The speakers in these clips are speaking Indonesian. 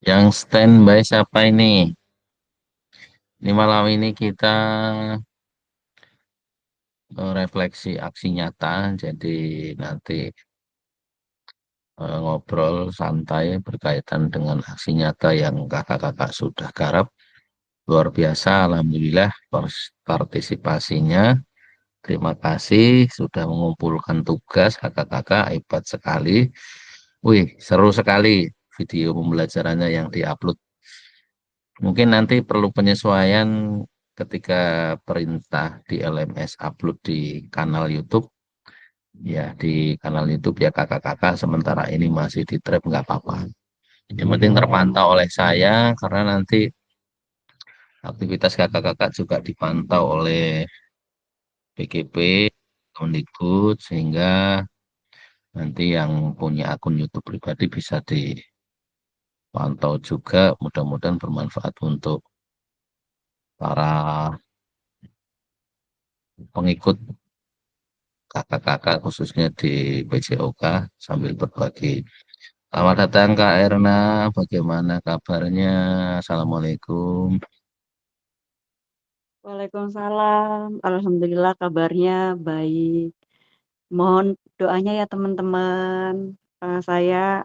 Yang standby siapa ini? Ini malam ini kita refleksi aksi nyata. Jadi nanti ngobrol santai berkaitan dengan aksi nyata yang kakak-kakak sudah garap. Luar biasa, alhamdulillah partisipasinya. Terima kasih sudah mengumpulkan tugas kakak-kakak, hebat sekali. Wih, seru sekali video pembelajarannya yang diupload. Mungkin nanti perlu penyesuaian ketika perintah di LMS upload di kanal YouTube. Ya, di kanal YouTube ya kakak-kakak sementara ini masih di trap nggak apa-apa. Yang penting terpantau oleh saya karena nanti aktivitas kakak-kakak juga dipantau oleh PGP, Kemendikbud, sehingga nanti yang punya akun YouTube pribadi bisa dipantau juga. Mudah-mudahan bermanfaat untuk para pengikut kakak-kakak khususnya di PJOK sambil berbagi. Selamat datang Kak Erna, bagaimana kabarnya? Assalamualaikum. Waalaikumsalam. Alhamdulillah kabarnya baik. Mohon doanya ya teman-teman. Saya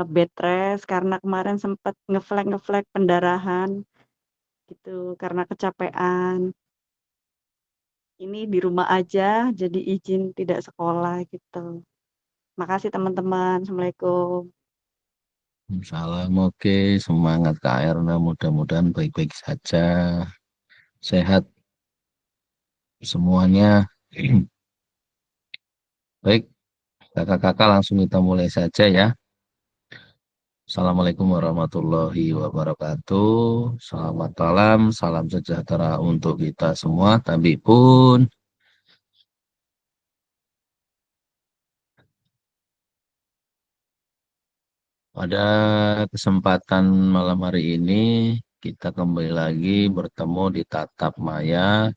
bed rest karena kemarin sempat ngeflag pendarahan gitu karena kecapean. Ini di rumah aja jadi izin tidak sekolah gitu. Makasih teman-teman. Assalamualaikum. Salam, oke, semangat Kak Erna, mudah-mudahan baik-baik saja, sehat semuanya. Baik, kakak-kakak langsung kita mulai saja ya. Assalamualaikum warahmatullahi wabarakatuh. Selamat malam, salam sejahtera untuk kita semua. Tapi pun pada kesempatan malam hari ini kita kembali lagi bertemu di Tatap Maya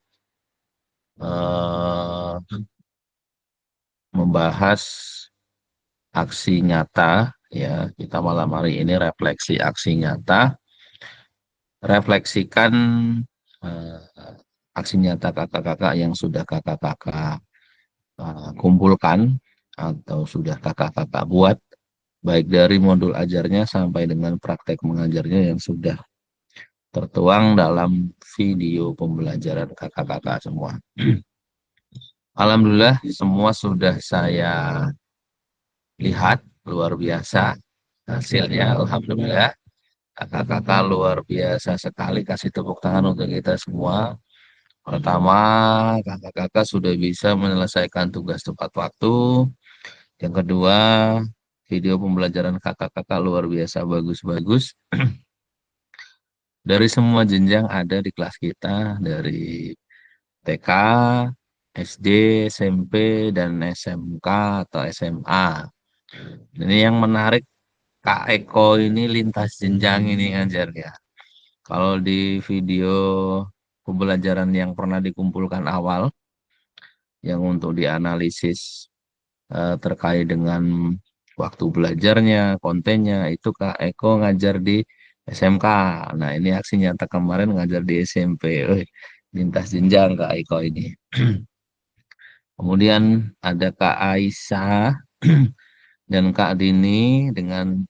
eh, membahas aksi nyata ya. Kita malam hari ini refleksi aksi nyata, refleksikan eh, aksi nyata kakak-kakak yang sudah kakak-kakak kumpulkan atau sudah kakak-kakak buat, baik dari modul ajarnya sampai dengan praktek mengajarnya yang sudah tertuang dalam video pembelajaran kakak-kakak semua. Alhamdulillah semua sudah saya lihat, luar biasa hasilnya. Alhamdulillah kakak-kakak luar biasa sekali, kasih tepuk tangan untuk kita semua. Pertama, kakak-kakak sudah bisa menyelesaikan tugas tepat waktu. Yang kedua, video pembelajaran kakak-kakak luar biasa bagus-bagus. Dari semua jenjang ada di kelas kita, dari TK, SD, SMP, dan SMK atau SMA. Ini yang menarik, Kak Eko ini lintas jenjang ini ngajarnya. Kalau di video pembelajaran yang pernah dikumpulkan awal, yang untuk dianalisis terkait dengan waktu belajarnya, kontennya, itu Kak Eko ngajar di SMK. Nah, ini aksi nyata kemarin ngajar di SMP. Wih, lintas jenjang Kak Eko ini. Kemudian ada Kak Aisyah dan Kak Dini dengan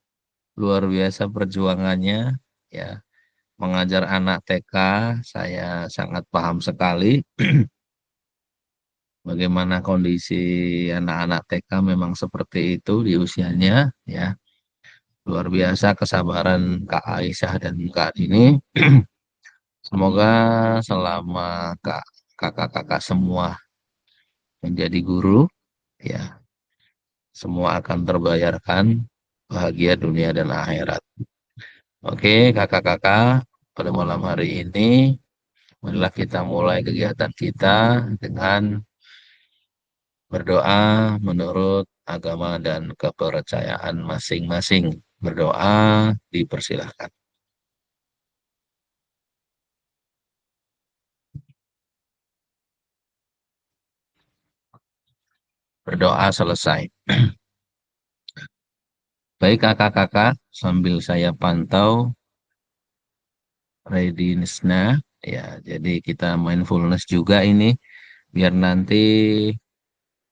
luar biasa perjuangannya ya mengajar anak TK. Saya sangat paham sekali bagaimana kondisi anak-anak TK memang seperti itu di usianya ya. Luar biasa kesabaran Kak Aisyah dan Kak Dini. Semoga selama kakak-kakak semua menjadi guru ya, semua akan terbayarkan bahagia dunia dan akhirat. Oke, kakak-kakak, pada malam hari ini marilah kita mulai kegiatan kita dengan berdoa menurut agama dan kepercayaan masing-masing. Berdoa dipersilahkan. Berdoa selesai. Baik kakak-kakak, sambil saya pantau readiness-nya, ya, jadi kita mindfulness juga ini, biar nanti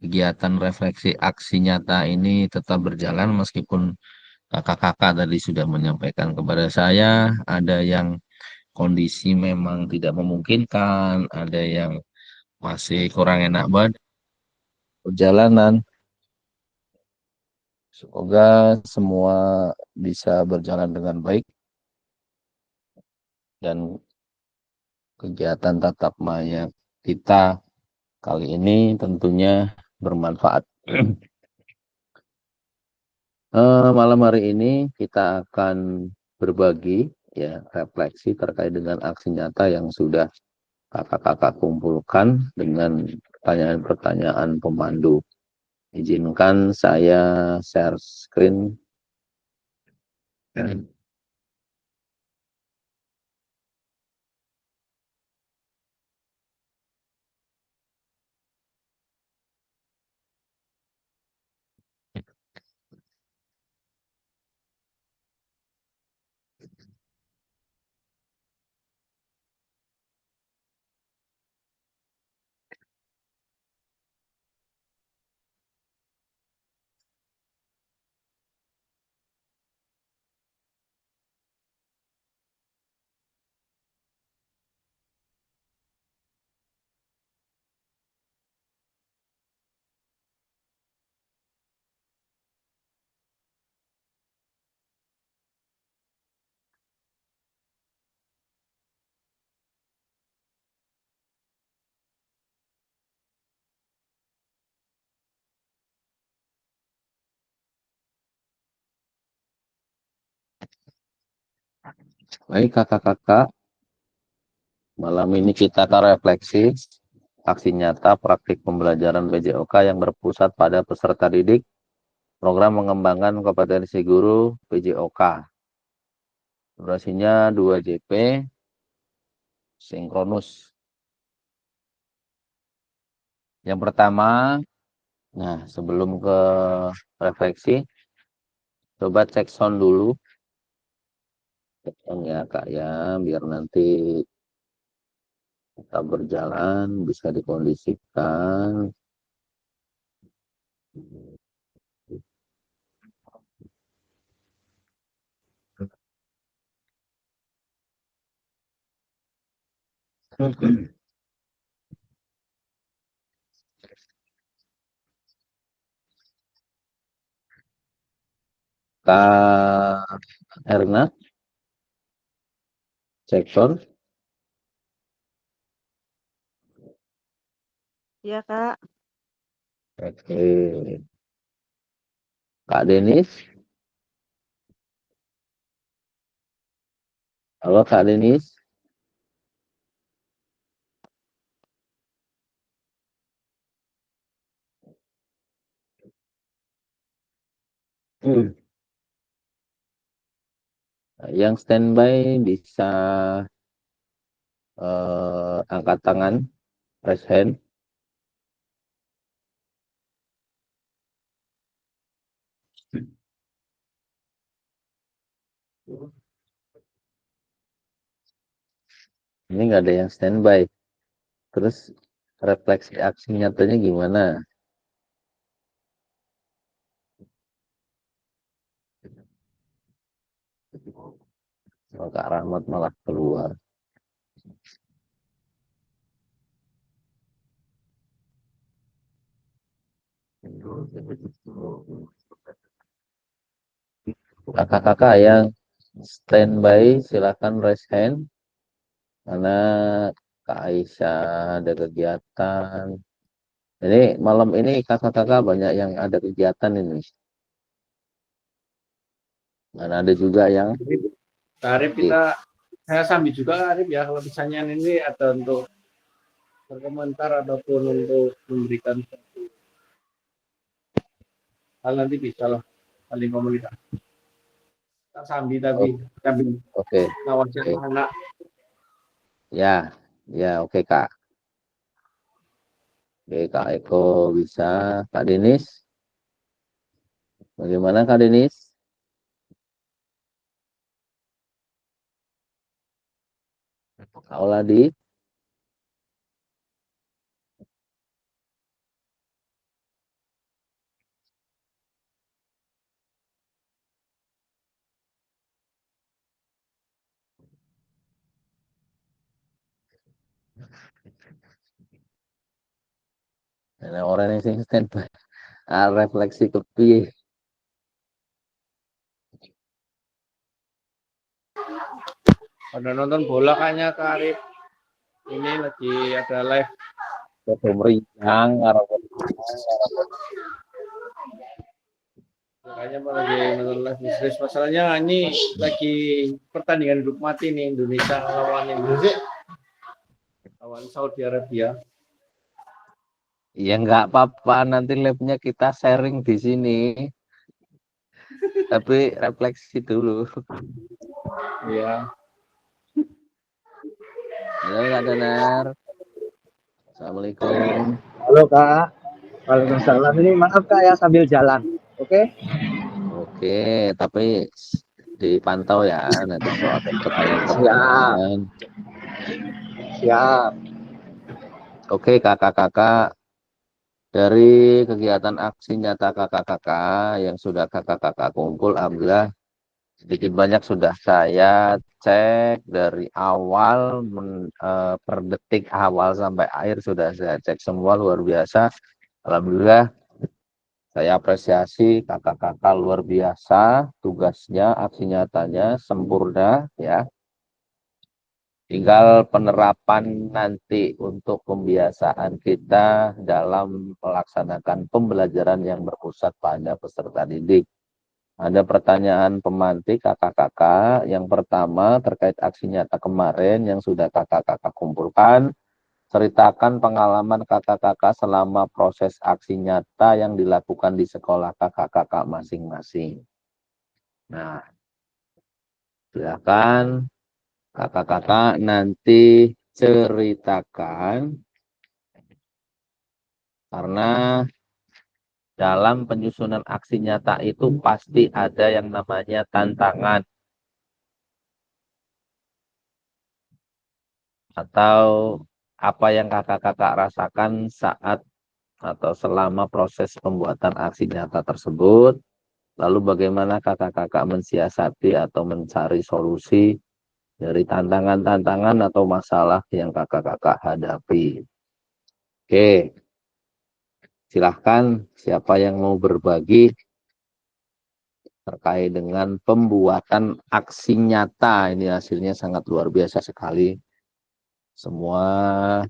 kegiatan refleksi aksi nyata ini tetap berjalan meskipun kakak-kakak tadi sudah menyampaikan kepada saya, ada yang kondisi memang tidak memungkinkan, ada yang masih kurang enak badan, perjalanan. Semoga semua bisa berjalan dengan baik dan kegiatan tatap maya kita kali ini tentunya bermanfaat. Malam hari ini kita akan berbagi ya refleksi terkait dengan aksi nyata yang sudah kakak-kakak kumpulkan dengan pertanyaan-pertanyaan pemandu. Izinkan saya share screen. Baik kakak-kakak, malam ini kita akan refleksi aksi nyata praktik pembelajaran PJOK yang berpusat pada peserta didik program mengembangkan kompetensi guru PJOK. Durasinya 2 JP, sinkronus. Yang pertama, nah sebelum ke refleksi, coba cek sound dulu. Cek sound ya kak ya, biar nanti kita berjalan bisa dikondisikan. Kak Erna, cek sound. Iya, Kak. Oke. Kak Denis, halo Kak Denis. Yang standby bisa angkat tangan, raise hand. Ini nggak ada yang standby. Terus refleksi aksi nyatanya gimana? Oh, Kak Rahmat malah keluar. Kakak-kakak yang standby silakan raise hand. Karena Kak Aisyah ada kegiatan. Jadi malam ini kakak-kakak banyak yang ada kegiatan ini. Dan ada juga yang Arif kita saya sambil juga Arif ya kalau misalnya ini ada untuk berkomentar ataupun untuk memberikan hal nanti bisa lah saling komunikasi. Kita sambil tapi sambil oke. ngawasin Oke. anak. Ya, ya oke Kak. Oke Kak Eko bisa. Kak Denis, bagaimana Kak Denis? Auladi. Nah, orang yang sing standby refleksi kepiye. Pada nonton bola kayaknya Kak Arif. Ini lagi ada live. Foto meriang karo Makanya mau lagi nonton live bisnis. Masalahnya ini lagi pertandingan hidup mati nih Indonesia lawan Indonesia lawan Saudi Arabia. ya nggak apa-apa, nanti labnya kita sharing di sini. Tapi refleksi dulu. Iya. Halo Kak Danar. Assalamualaikum. Halo Kak, Waalaikumsalam. Ini maaf Kak ya sambil jalan, oke? Oke, tapi dipantau ya nanti kalau ada Siap, pertanyaan-pertanyaan. siap. Oke kakak-kakak, dari kegiatan aksi nyata kakak-kakak yang sudah kakak-kakak kumpul, alhamdulillah sedikit banyak sudah saya cek dari awal per detik awal sampai akhir sudah saya cek semua, luar biasa. Alhamdulillah saya apresiasi kakak-kakak luar biasa, tugasnya aksi nyatanya sempurna ya. Tinggal penerapan nanti untuk pembiasaan kita dalam melaksanakan pembelajaran yang berpusat pada peserta didik. Ada pertanyaan pemantik kakak-kakak. Yang pertama terkait aksi nyata kemarin yang sudah kakak-kakak kumpulkan. Ceritakan pengalaman kakak-kakak selama proses aksi nyata yang dilakukan di sekolah kakak-kakak masing-masing. Nah, silakan kakak-kakak nanti ceritakan, karena dalam penyusunan aksi nyata itu pasti ada yang namanya tantangan atau apa yang kakak-kakak rasakan saat atau selama proses pembuatan aksi nyata tersebut. Lalu bagaimana kakak-kakak mensiasati atau mencari solusi dari tantangan-tantangan atau masalah yang kakak-kakak hadapi. Oke, silahkan siapa yang mau berbagi terkait dengan pembuatan aksi nyata. Ini hasilnya sangat luar biasa sekali. Semua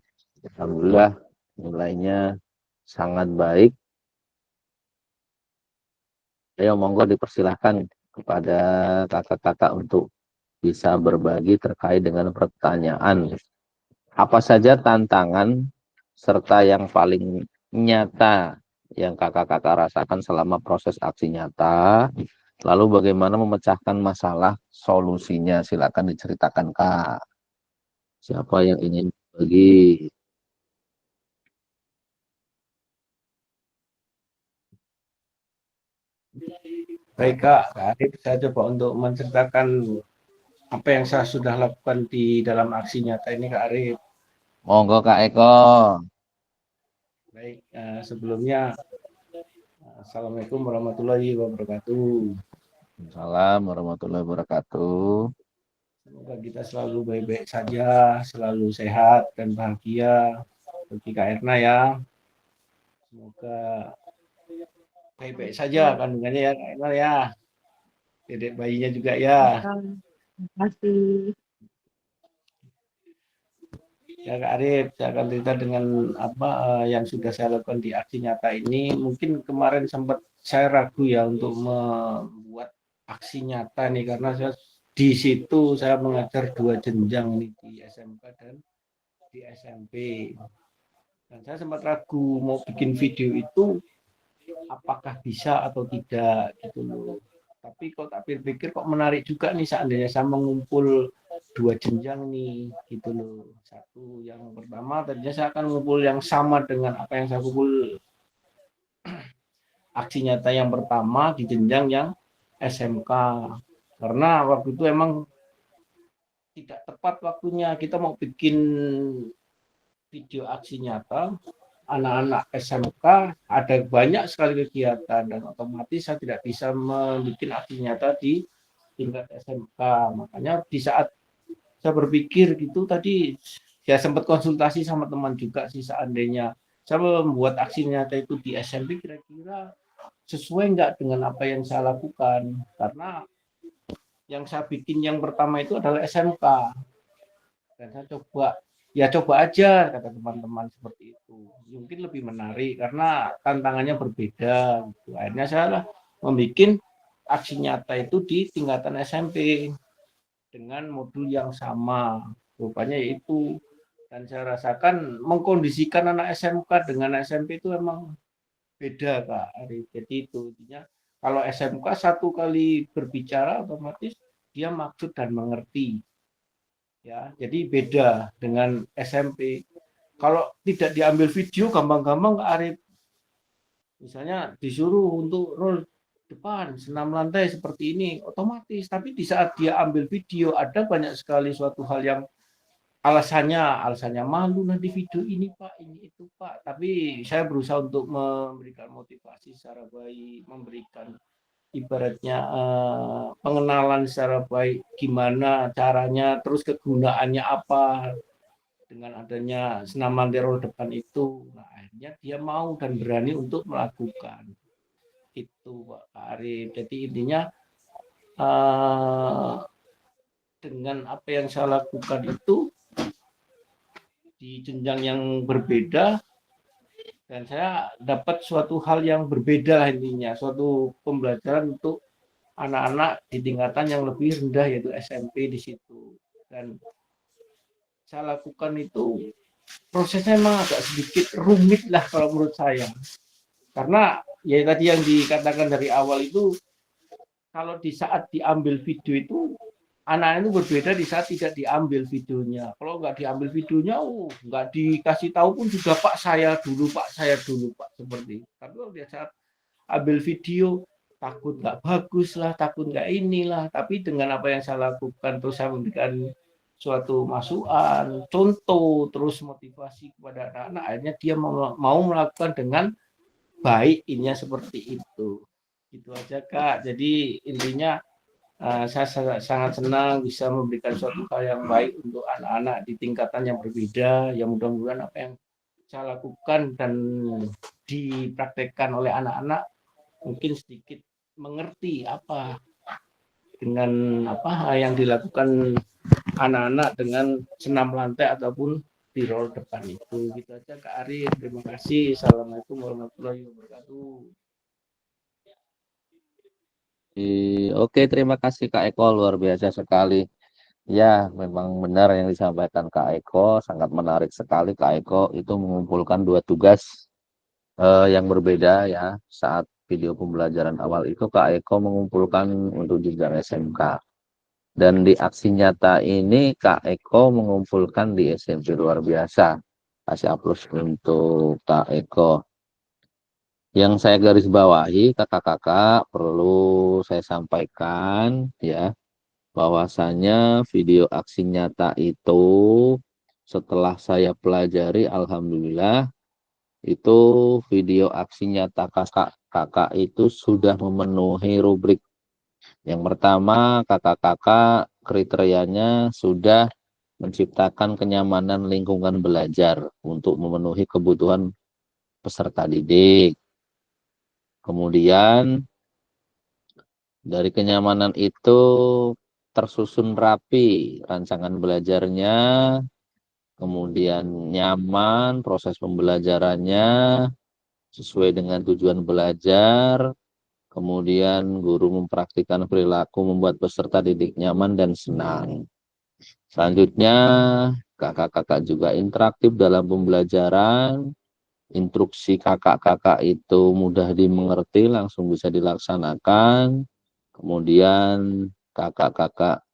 alhamdulillah nilainya sangat baik. Ayo monggo dipersilahkan kepada kakak-kakak untuk bisa berbagi terkait dengan pertanyaan. Apa saja tantangan serta yang paling nyata yang kakak-kakak rasakan selama proses aksi nyata, lalu bagaimana memecahkan masalah, solusinya, silakan diceritakan Kak. Siapa yang ingin berbagi? Baik Kak Arif, saya coba untuk menceritakan apa yang saya sudah lakukan di dalam aksi nyata ini Kak Arif. Monggo Kak Eko. Baik, sebelumnya Assalamualaikum warahmatullahi wabarakatuh. Assalamualaikum warahmatullahi wabarakatuh. Semoga kita selalu baik-baik saja, selalu sehat dan bahagia seperti Kak Erna ya. Semoga baik-baik saja kandungannya ya Kak Erna ya. Dedek bayinya juga ya. Terima kasih. Ya Kak Arif, saya akan cerita dengan apa yang sudah saya lakukan di aksi nyata ini. Mungkin kemarin sempat saya ragu ya untuk membuat aksi nyata nih karena saya di situ saya mengajar 2 jenjang nih di SMK dan di SMP. Dan saya sempat ragu mau bikin video itu apakah bisa atau tidak gitu loh. Tapi kok tak pikir kok menarik juga nih seandainya saya mengumpul 2 jenjang nih gitu loh. Satu yang pertama tadinya saya akan mengumpul yang sama dengan apa yang saya kumpul aksi nyata yang pertama di jenjang yang SMK. Karena waktu itu emang tidak tepat waktunya. Kita mau bikin video aksi nyata, anak-anak SMK ada banyak sekali kegiatan dan otomatis saya tidak bisa membuat aksi nyata di tingkat SMK. Makanya di saat saya berpikir gitu tadi, ya sempat konsultasi sama teman juga sih, seandainya saya membuat aksi nyata itu di SMP kira-kira sesuai nggak dengan apa yang saya lakukan, karena yang saya bikin yang pertama itu adalah SMK dan saya coba aja kata teman-teman seperti itu, mungkin lebih menarik karena tantangannya berbeda gitu. Akhirnya saya membuat aksi nyata itu di tingkatan SMP dengan modul yang sama, rupanya itu. Dan saya rasakan mengkondisikan anak SMK dengan SMP itu emang beda Kak Ari. Jadi itu intinya, kalau SMK satu kali berbicara otomatis dia maksud dan mengerti ya, jadi beda dengan SMP. Kalau tidak diambil video gampang-gampang Kak Ari, misalnya disuruh untuk roll depan senam lantai seperti ini otomatis, tapi di saat dia ambil video ada banyak sekali suatu hal yang alasannya malu, nah di video ini Pak, ini itu Pak. Tapi saya berusaha untuk memberikan motivasi secara baik, memberikan ibaratnya pengenalan secara baik, gimana caranya, terus kegunaannya apa dengan adanya senaman teror depan itu. Nah, akhirnya dia mau dan berani untuk melakukan itu Pak Arif. Jadi intinya dengan apa yang saya lakukan itu di jenjang yang berbeda, dan saya dapat suatu hal yang berbeda lah intinya, suatu pembelajaran untuk anak-anak di tingkatan yang lebih rendah yaitu SMP di situ. Dan saya lakukan itu prosesnya memang agak sedikit rumit lah kalau menurut saya, karena ya tadi yang dikatakan dari awal itu, kalau di saat diambil video itu anak itu berbeda di saat tidak diambil videonya. Kalau nggak diambil videonya, nggak dikasih tahu pun juga Pak saya dulu Pak seperti itu. Tapi kalau di saat ambil video, takut nggak bagus lah, takut nggak inilah. Tapi dengan apa yang saya lakukan, terus saya memberikan suatu masukan, contoh, terus motivasi kepada anak-anak, akhirnya dia mau melakukan dengan baik, ininya seperti itu. Gitu aja Kak. Jadi intinya saya sangat senang bisa memberikan suatu hal yang baik untuk anak-anak di tingkatan yang berbeda. Yang mudah-mudahan apa yang saya lakukan dan dipraktekkan oleh anak-anak mungkin sedikit mengerti apa dengan apa yang dilakukan anak-anak dengan senam lantai ataupun di roll depan itu. Gitu aja Kak Arif. Terima kasih. Assalamualaikum warahmatullahi wabarakatuh. Oke, terima kasih Kak Eko, luar biasa sekali. Ya, memang benar yang disampaikan Kak Eko, sangat menarik sekali. Kak Eko itu mengumpulkan dua tugas yang berbeda ya. Saat video pembelajaran awal itu Kak Eko mengumpulkan untuk jenjang SMK. Dan di aksi nyata ini Kak Eko mengumpulkan di SMP, luar biasa. Kasih aplaus untuk Kak Eko. Yang saya garis bawahi, kakak-kakak, perlu saya sampaikan ya, bahwasanya video aksi nyata itu setelah saya pelajari, alhamdulillah itu video aksi nyata kakak-kakak itu sudah memenuhi rubrik. Yang pertama, kakak-kakak kriterianya sudah menciptakan kenyamanan lingkungan belajar untuk memenuhi kebutuhan peserta didik. Kemudian dari kenyamanan itu tersusun rapi rancangan belajarnya, kemudian nyaman proses pembelajarannya sesuai dengan tujuan belajar, kemudian guru mempraktikkan perilaku membuat peserta didik nyaman dan senang. Selanjutnya, kakak-kakak juga interaktif dalam pembelajaran. Instruksi kakak-kakak itu mudah dimengerti, langsung bisa dilaksanakan. Kemudian kakak-kakak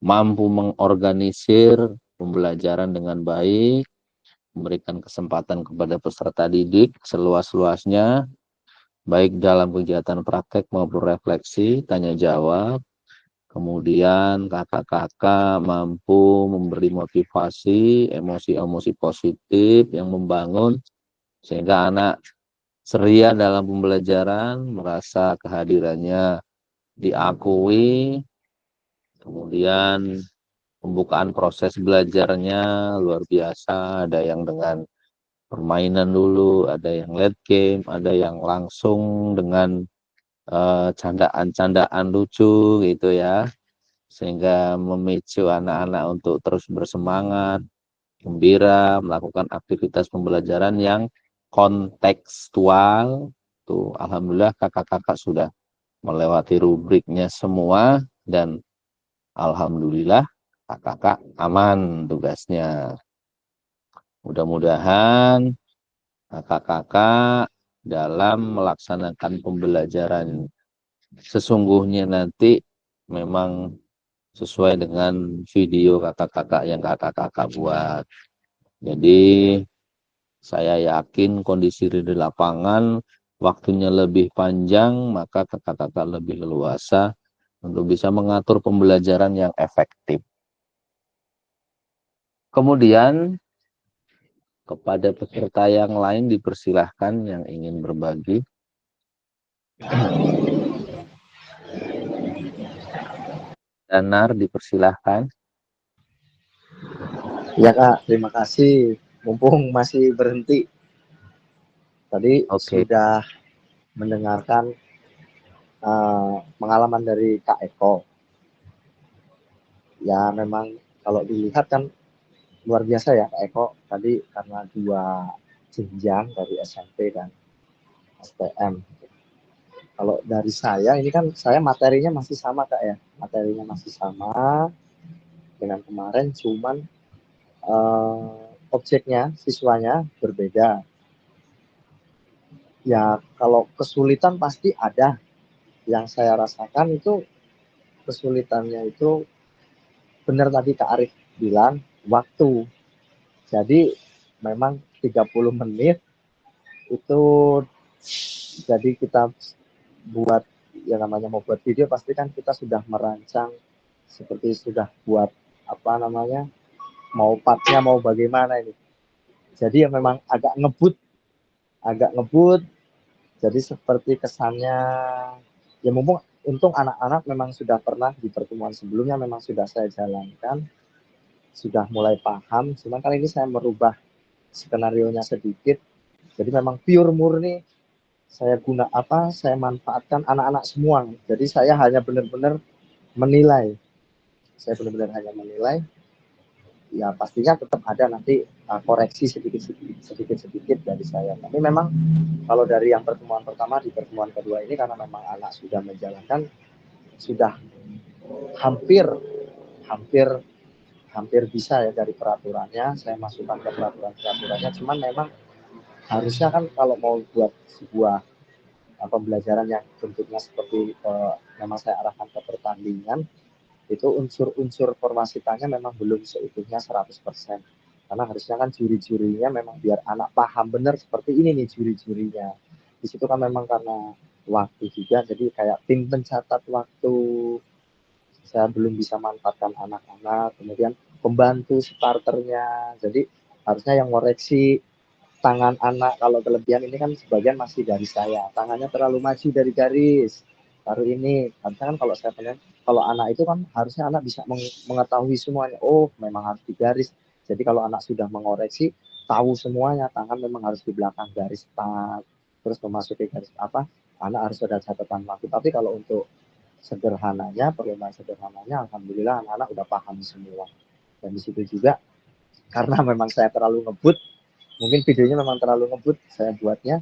mampu mengorganisir pembelajaran dengan baik, memberikan kesempatan kepada peserta didik seluas-luasnya, baik dalam kegiatan praktek maupun refleksi, tanya jawab. Kemudian kakak-kakak mampu memberi motivasi, emosi-emosi positif yang membangun sehingga anak ceria dalam pembelajaran, merasa kehadirannya diakui, kemudian pembukaan proses belajarnya luar biasa, ada yang dengan permainan dulu, ada yang late game, ada yang langsung dengan candaan-candaan lucu gitu ya, sehingga memicu anak-anak untuk terus bersemangat, gembira, melakukan aktivitas pembelajaran yang kontekstual. Tuh, alhamdulillah kakak-kakak sudah melewati rubriknya semua dan alhamdulillah kakak-kakak aman tugasnya. Mudah-mudahan kakak-kakak dalam melaksanakan pembelajaran sesungguhnya nanti memang sesuai dengan video kakak-kakak yang kakak-kakak buat. Jadi saya yakin kondisi di lapangan waktunya lebih panjang, maka kakak-kakak lebih leluasa untuk bisa mengatur pembelajaran yang efektif. Kemudian kepada peserta yang lain dipersilahkan yang ingin berbagi. Danar dipersilahkan. Ya Kak, terima kasih. Mumpung masih berhenti, tadi Oke. sudah mendengarkan pengalaman dari Kak Eko. Ya memang kalau dilihat kan luar biasa ya Kak Eko tadi, karena 2 jenjang dari SMP dan STM. Kalau dari saya ini kan saya materinya masih sama Kak ya, materinya masih sama dengan kemarin, cuman objeknya, siswanya berbeda. Ya kalau kesulitan pasti ada. Yang saya rasakan itu kesulitannya itu benar tadi Kak Arif bilang, waktu. Jadi memang 30 menit itu, jadi kita buat yang namanya mau buat video pasti kan kita sudah merancang, seperti sudah buat apa namanya, mau partnya mau bagaimana ini. Jadi ya memang agak ngebut. Jadi seperti kesannya, ya mumpung untung anak-anak memang sudah pernah di pertemuan sebelumnya, memang sudah saya jalankan, sudah mulai paham. Cuman kali ini saya merubah skenarionya sedikit. Jadi memang pure murni saya manfaatkan anak-anak semua. Jadi saya hanya benar-benar menilai. Saya benar-benar hanya menilai. Ya pastinya tetap ada nanti koreksi sedikit dari saya. Tapi memang kalau dari yang pertemuan pertama, di pertemuan kedua ini karena memang anak sudah menjalankan, sudah hampir bisa ya dari peraturannya, saya masukkan ke peraturannya. Cuman memang harusnya kan kalau mau buat sebuah pembelajaran yang bentuknya seperti memang saya arahkan ke pertandingan, itu unsur-unsur formasitannya memang belum seutuhnya 100%. Karena harusnya kan juri-jurinya memang biar anak paham benar seperti ini nih juri-jurinya. Di situ kan memang karena waktu juga, jadi kayak tim pencatat waktu saya belum bisa manfaatkan anak-anak, kemudian pembantu starternya. Jadi harusnya yang ngoreksi tangan anak, kalau kelebihan ini kan sebagian masih dari saya, tangannya terlalu maju dari garis, baru ini harusnya kan kalau saya pengen, kalau anak itu kan harusnya anak bisa mengetahui semuanya, oh memang harus di garis. Jadi kalau anak sudah mengoreksi, tahu semuanya, tangan memang harus di belakang garis start, terus memasuki garis apa, anak harus ada catatan waktu. Tapi kalau untuk sederhananya, perlombaan sederhananya, alhamdulillah anak-anak udah paham semua. Dan di situ juga karena memang saya terlalu ngebut, mungkin videonya memang terlalu ngebut saya buatnya,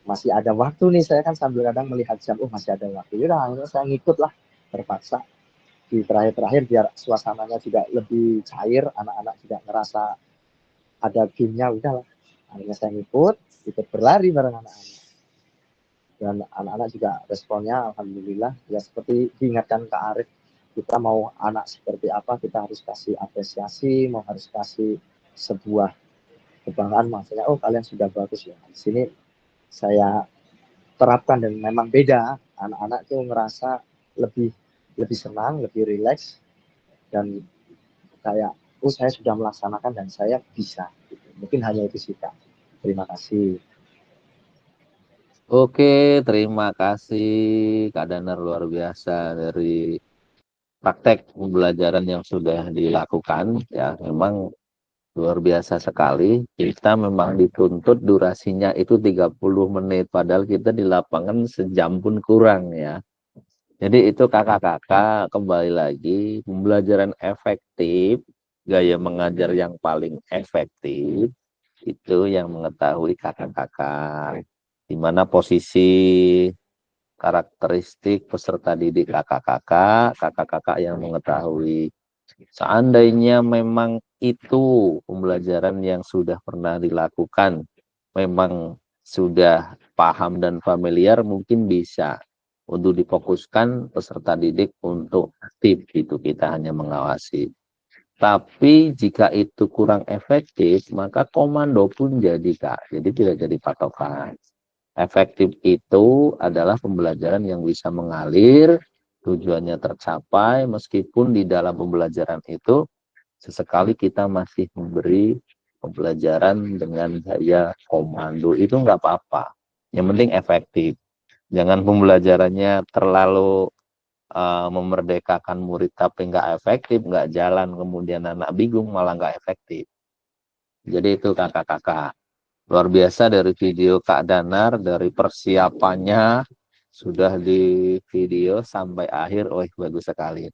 masih ada waktu nih, saya kan sambil kadang melihat jam, oh masih ada waktu, ya akhirnya saya ngikut lah, terpaksa di terakhir biar suasananya juga lebih cair, anak-anak juga ngerasa ada gamenya, udahlah akhirnya saya ikut berlari bareng anak-anak, dan anak-anak juga responnya alhamdulillah ya seperti diingatkan Kak Arif, kita mau anak seperti apa kita harus kasih apresiasi, mau harus kasih sebuah kebanggaan, maksudnya oh kalian sudah bagus ya. Di sini saya terapkan dan memang beda, anak-anak tuh ngerasa lebih lebih senang, lebih rileks, dan kayak saya sudah melaksanakan dan saya bisa gitu. Mungkin hanya itu sih Kak. Terima kasih. Oke, terima kasih Kak Danar, luar biasa dari praktek pembelajaran yang sudah dilakukan. Ya, memang luar biasa sekali. Kita memang dituntut durasinya itu 30 menit, padahal kita di lapangan sejam pun kurang ya. Jadi itu kakak-kakak kembali lagi, pembelajaran efektif, gaya mengajar yang paling efektif itu yang mengetahui kakak-kakak. Di mana posisi karakteristik peserta didik kakak-kakak yang mengetahui. Seandainya memang itu pembelajaran yang sudah pernah dilakukan, memang sudah paham dan familiar, mungkin bisa untuk difokuskan peserta didik untuk aktif itu, kita hanya mengawasi. Tapi jika itu kurang efektif, maka komando pun jadi Kak, jadi tidak jadi patokan. Efektif itu adalah pembelajaran yang bisa mengalir, tujuannya tercapai, meskipun di dalam pembelajaran itu sesekali kita masih memberi pembelajaran dengan gaya komando, itu nggak apa-apa. Yang penting efektif. Jangan pembelajarannya terlalu memerdekakan murid tapi nggak efektif, nggak jalan, kemudian anak bingung malah nggak efektif. Jadi itu kakak-kakak. Luar biasa dari video Kak Danar, dari persiapannya sudah di video sampai akhir, bagus sekali.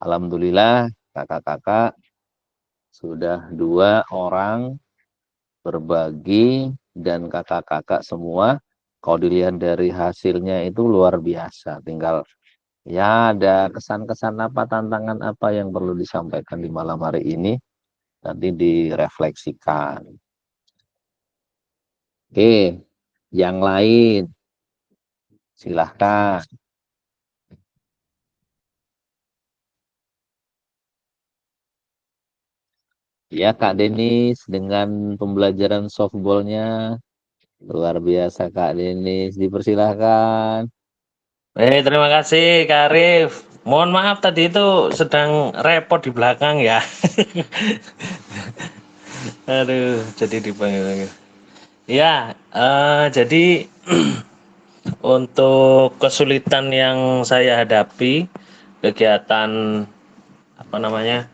Alhamdulillah kakak-kakak sudah 2 orang berbagi, dan kakak-kakak semua kalau dilihat dari hasilnya itu luar biasa. Tinggal ya ada kesan-kesan apa, tantangan apa yang perlu disampaikan di malam hari ini, nanti direfleksikan. Oke, yang lain silahkan. Ya Kak Denis, dengan pembelajaran softballnya luar biasa Kak Denis, dipersilahkan. Terima kasih Kak Arif. Mohon maaf tadi itu sedang repot di belakang ya. Aduh, jadi dipanggil. Ya, jadi untuk kesulitan yang saya hadapi kegiatan apa namanya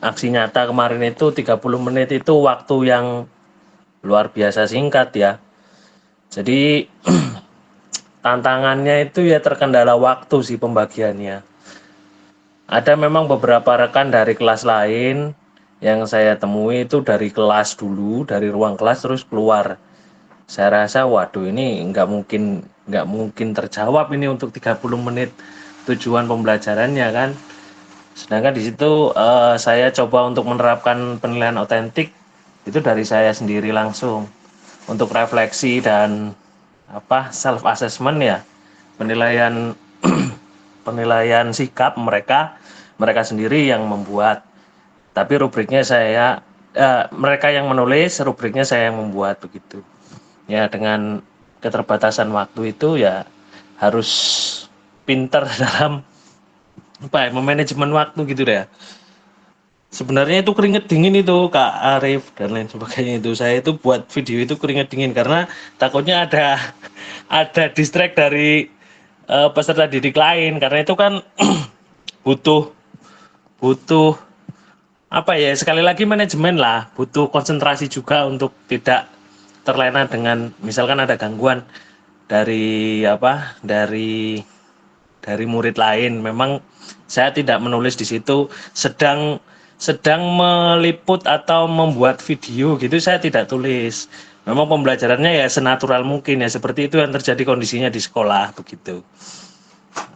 aksi nyata kemarin itu 30 menit itu waktu yang luar biasa singkat ya. Jadi tantangannya itu ya terkendala waktu sih pembagiannya. Ada memang beberapa rekan dari kelas lain yang saya temui itu dari kelas dulu, dari ruang kelas terus keluar. Saya rasa waduh ini nggak mungkin terjawab ini untuk 30 menit tujuan pembelajarannya kan. Sedangkan di situ saya coba untuk menerapkan penilaian otentik itu dari saya sendiri langsung untuk refleksi dan self assessment ya, penilaian penilaian sikap mereka sendiri yang membuat, tapi rubriknya mereka yang menulis, rubriknya saya yang membuat begitu ya. Dengan keterbatasan waktu itu ya harus pinter dalam memanajemen waktu gitu deh. Sebenarnya itu keringet dingin itu Kak Arif dan lain sebagainya, itu saya itu buat video itu keringet dingin karena takutnya ada distract dari peserta didik lain, karena itu kan butuh butuh sekali lagi manajemen lah, butuh konsentrasi juga untuk tidak terlena dengan misalkan ada gangguan dari dari murid lain. Memang saya tidak menulis di situ sedang meliput atau membuat video gitu, saya tidak tulis. Memang pembelajarannya ya senatural mungkin ya, seperti itu yang terjadi kondisinya di sekolah begitu.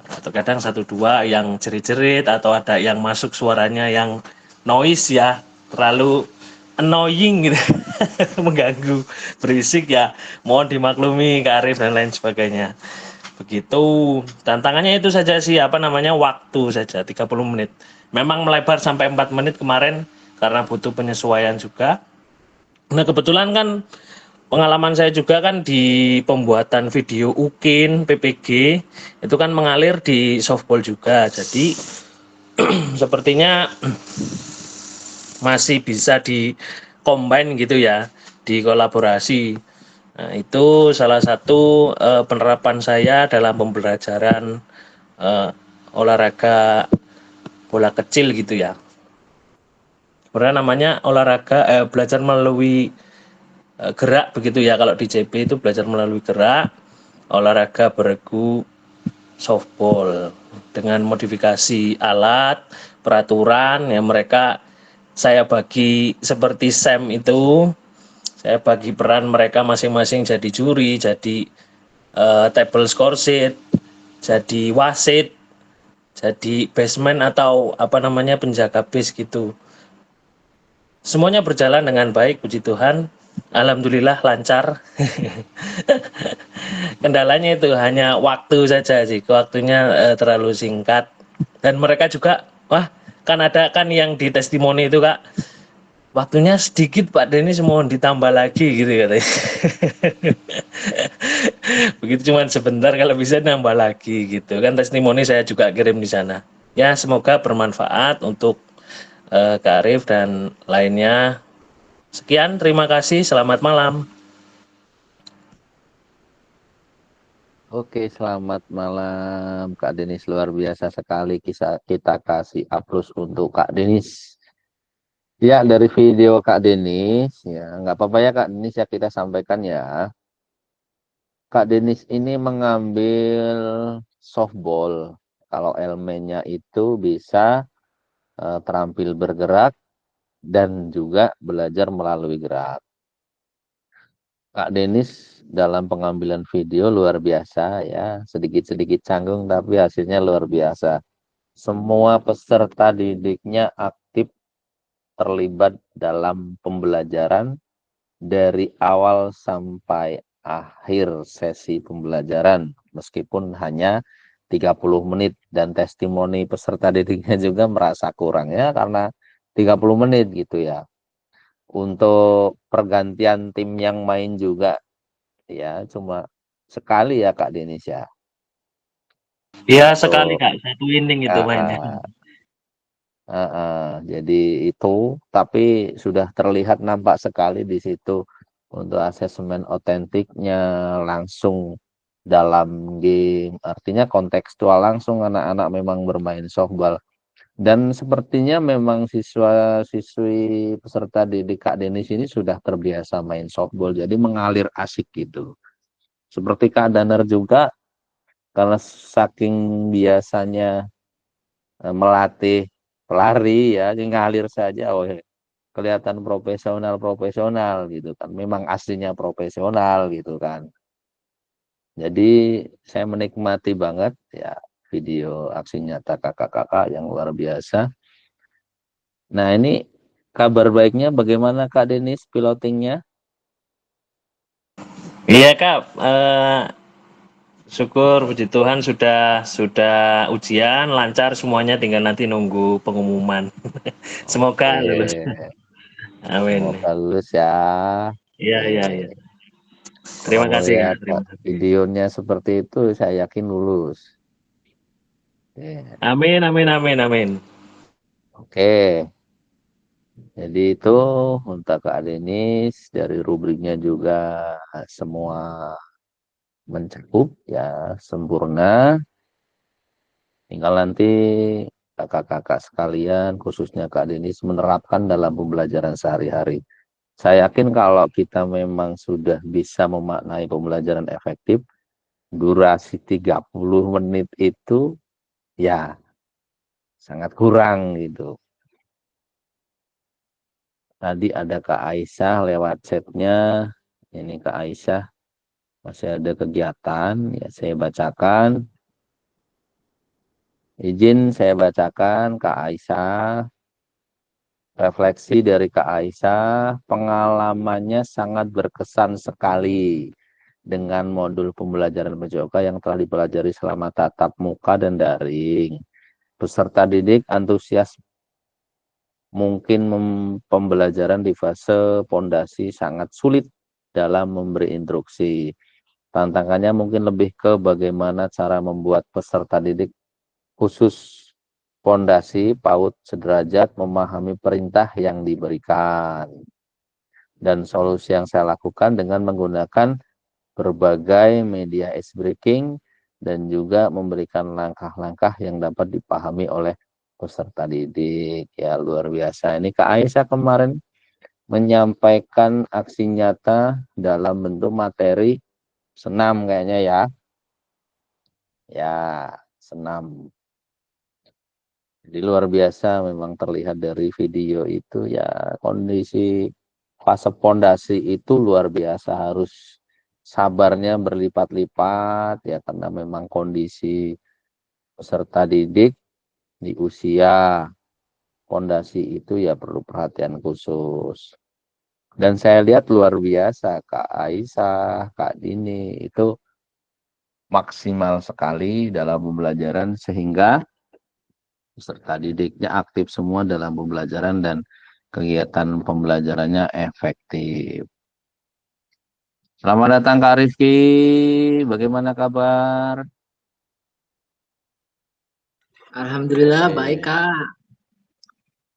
Atau kadang 1-2 yang jerit-jerit atau ada yang masuk suaranya yang noise ya, terlalu annoying gitu. Mengganggu, berisik ya, mohon dimaklumi Kak Arif dan lain sebagainya. Begitu. Tantangannya itu saja sih, waktu saja 30 menit. Memang melebar sampai 4 menit kemarin karena butuh penyesuaian juga. Nah, kebetulan kan pengalaman saya juga kan di pembuatan video UKIN, PPG, itu kan mengalir di softball juga. Jadi sepertinya masih bisa di combine gitu ya, dikolaborasi. Nah, itu salah satu penerapan saya dalam pembelajaran olahraga bola kecil gitu ya. Sebenarnya namanya olahraga belajar melalui gerak begitu ya. Kalau di CP itu belajar melalui gerak, olahraga beregu softball dengan modifikasi alat, peraturan ya mereka saya bagi seperti SEM itu, saya bagi peran mereka masing-masing jadi juri, jadi table score sheet, jadi wasit, jadi baseman atau apa namanya penjaga base gitu. Semuanya berjalan dengan baik, puji Tuhan. Alhamdulillah lancar. Kendalanya itu hanya waktu saja sih, waktunya terlalu singkat. Dan mereka juga, wah kan ada kan yang di testimoni itu Kak, waktunya sedikit Pak Denis mohon ditambah lagi gitu katanya. Begitu cuman sebentar kalau bisa nambah lagi gitu kan, testimoni saya juga kirim di sana. Ya semoga bermanfaat untuk Kak Arif dan lainnya. Sekian, terima kasih, selamat malam. Oke, selamat malam Kak Denis, luar biasa sekali kisah kita kasih aplaus untuk Kak Denis. Ya, dari video Kak Denis, ya nggak apa-apa ya Kak Denis ya kita sampaikan ya. Kak Denis ini mengambil softball. Kalau elemennya itu bisa terampil bergerak dan juga belajar melalui gerak. Kak Denis dalam pengambilan video luar biasa ya, sedikit-sedikit canggung tapi hasilnya luar biasa. Semua peserta didiknya aktif terlibat dalam pembelajaran dari awal sampai akhir sesi pembelajaran meskipun hanya 30 menit dan testimoni peserta didiknya juga merasa kurang ya karena 30 menit gitu ya. Untuk pergantian tim yang main juga ya cuma sekali ya Kak Denis ya. Ya sekali Untuk Kak, satu inning itu mainnya. jadi itu tapi sudah terlihat nampak sekali di situ untuk asesmen otentiknya langsung dalam game, artinya kontekstual langsung anak-anak memang bermain softball dan sepertinya memang siswa-siswi peserta didik Kak Denis ini sudah terbiasa main softball jadi mengalir asik gitu. Seperti Kak Danar juga karena saking biasanya melatih pelari ya ngalir saja oh kelihatan profesional gitu kan memang aslinya profesional gitu kan jadi saya menikmati banget ya video aksi nyata kakak-kakak yang luar biasa. Nah ini kabar baiknya bagaimana Kak Denis pilotingnya? Iya Kak, syukur puji Tuhan sudah ujian lancar semuanya, tinggal nanti nunggu pengumuman. Semoga lulus. Oke, Amin. semoga lulus ya. Iya iya iya. Oke. Kalau Terima kasih Kak, melihat terima kasih. videonya seperti itu, saya yakin lulus. Ya. Amin amin amin amin. Oke, jadi itu untuk Kak Denis dari rubriknya juga semua mencakup ya sempurna. Tinggal nanti kakak-kakak sekalian, khususnya Kak Denis menerapkan dalam pembelajaran sehari-hari. Saya yakin kalau kita memang sudah bisa memaknai pembelajaran efektif, durasi 30 menit itu ya sangat kurang gitu. Tadi ada Kak Aisyah lewat chatnya. Ini Kak Aisyah masih ada kegiatan. Ya saya bacakan. Izin saya bacakan Kak Aisyah. Refleksi dari Kak Aisyah. Pengalamannya sangat berkesan sekali dengan modul pembelajaran PJOK yang telah dipelajari selama tatap muka dan daring. Peserta didik antusias mungkin pembelajaran di fase pondasi sangat sulit dalam memberi instruksi. Tantangannya mungkin lebih ke bagaimana cara membuat peserta didik khusus pondasi PAUD sederajat memahami perintah yang diberikan. Dan solusi yang saya lakukan dengan menggunakan berbagai media ice breaking dan juga memberikan langkah-langkah yang dapat dipahami oleh peserta didik. Ya, luar biasa. Ini Kak Aisyah kemarin menyampaikan aksi nyata dalam bentuk materi senam kayaknya ya. Ya, senam. Jadi luar biasa memang terlihat dari video itu ya, kondisi fase pondasi itu luar biasa, harus sabarnya berlipat-lipat ya, karena memang kondisi peserta didik di usia pondasi itu ya perlu perhatian khusus. Dan saya lihat luar biasa Kak Aisyah, Kak Dini itu maksimal sekali dalam pembelajaran sehingga peserta didiknya aktif semua dalam pembelajaran dan kegiatan pembelajarannya efektif. Selamat datang Kak Rifki, bagaimana kabar? Alhamdulillah Oke. baik Kak.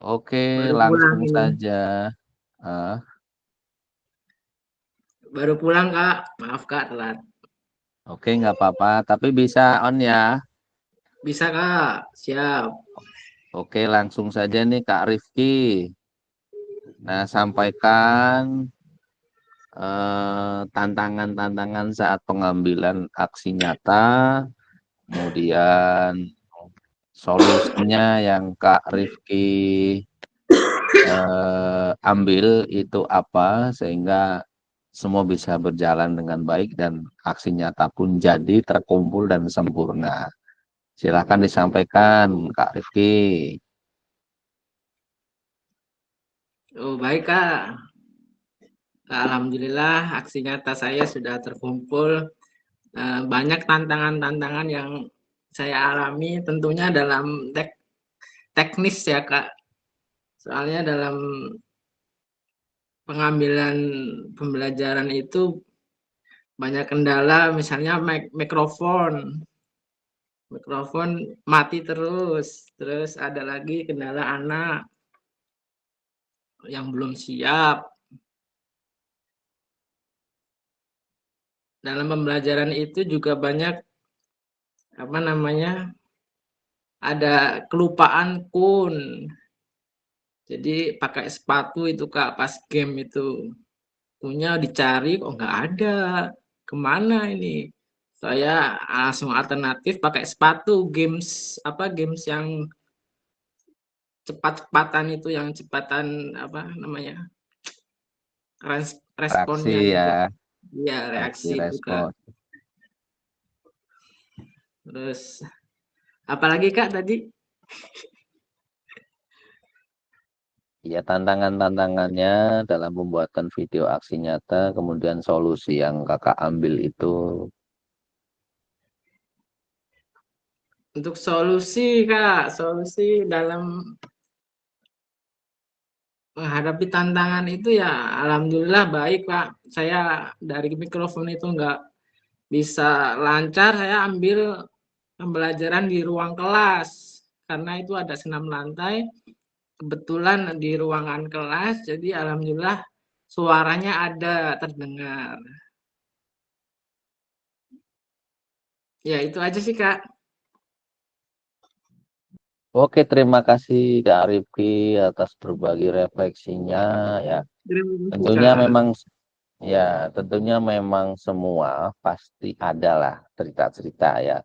Oke, Baru pulang langsung ini. saja. Ah, Baru pulang Kak. Maaf Kak telat. oke, nggak apa-apa, tapi bisa on ya. Bisa Kak. Siap. Oke, langsung saja nih Kak Rifki. Nah, sampaikan tantangan-tantangan saat pengambilan aksi nyata, kemudian solusinya yang Kak Rifki ambil itu apa sehingga semua bisa berjalan dengan baik dan aksi nyata pun jadi terkumpul dan sempurna. Silakan disampaikan Kak Rifki. Oh baik Kak. Alhamdulillah aksi nyata saya sudah terkumpul. Banyak tantangan-tantangan yang saya alami tentunya dalam teknis ya Kak. Soalnya dalam pengambilan pembelajaran itu banyak kendala, misalnya mikrofon mati terus ada lagi kendala anak yang belum siap. Dalam pembelajaran itu juga banyak ada kelupaan kun. Jadi pakai sepatu itu Kak pas game itu. Punya dicari kok nggak ada. Kemana ini? Saya langsung alternatif pakai sepatu games yang cepat-cepatan itu, yang cepatan Reaksi responnya ya, gitu. Iya, reaksi reaksi itu Kak. respon. Terus apalagi Kak tadi? Ya, tantangan-tantangannya dalam pembuatan video aksi nyata, kemudian solusi yang Kakak ambil itu. Untuk solusi Kak, solusi dalam menghadapi tantangan itu ya alhamdulillah baik Pak. Saya dari mikrofon itu nggak bisa lancar, saya ambil pembelajaran di ruang kelas. Karena itu ada 6 lantai, kebetulan di ruangan kelas, jadi alhamdulillah suaranya ada terdengar. Ya itu aja sih Kak. Oke, terima kasih Kak Rifki atas berbagi refleksinya ya. Tentunya Kak. memang tentunya memang semua pasti ada lah cerita-cerita ya.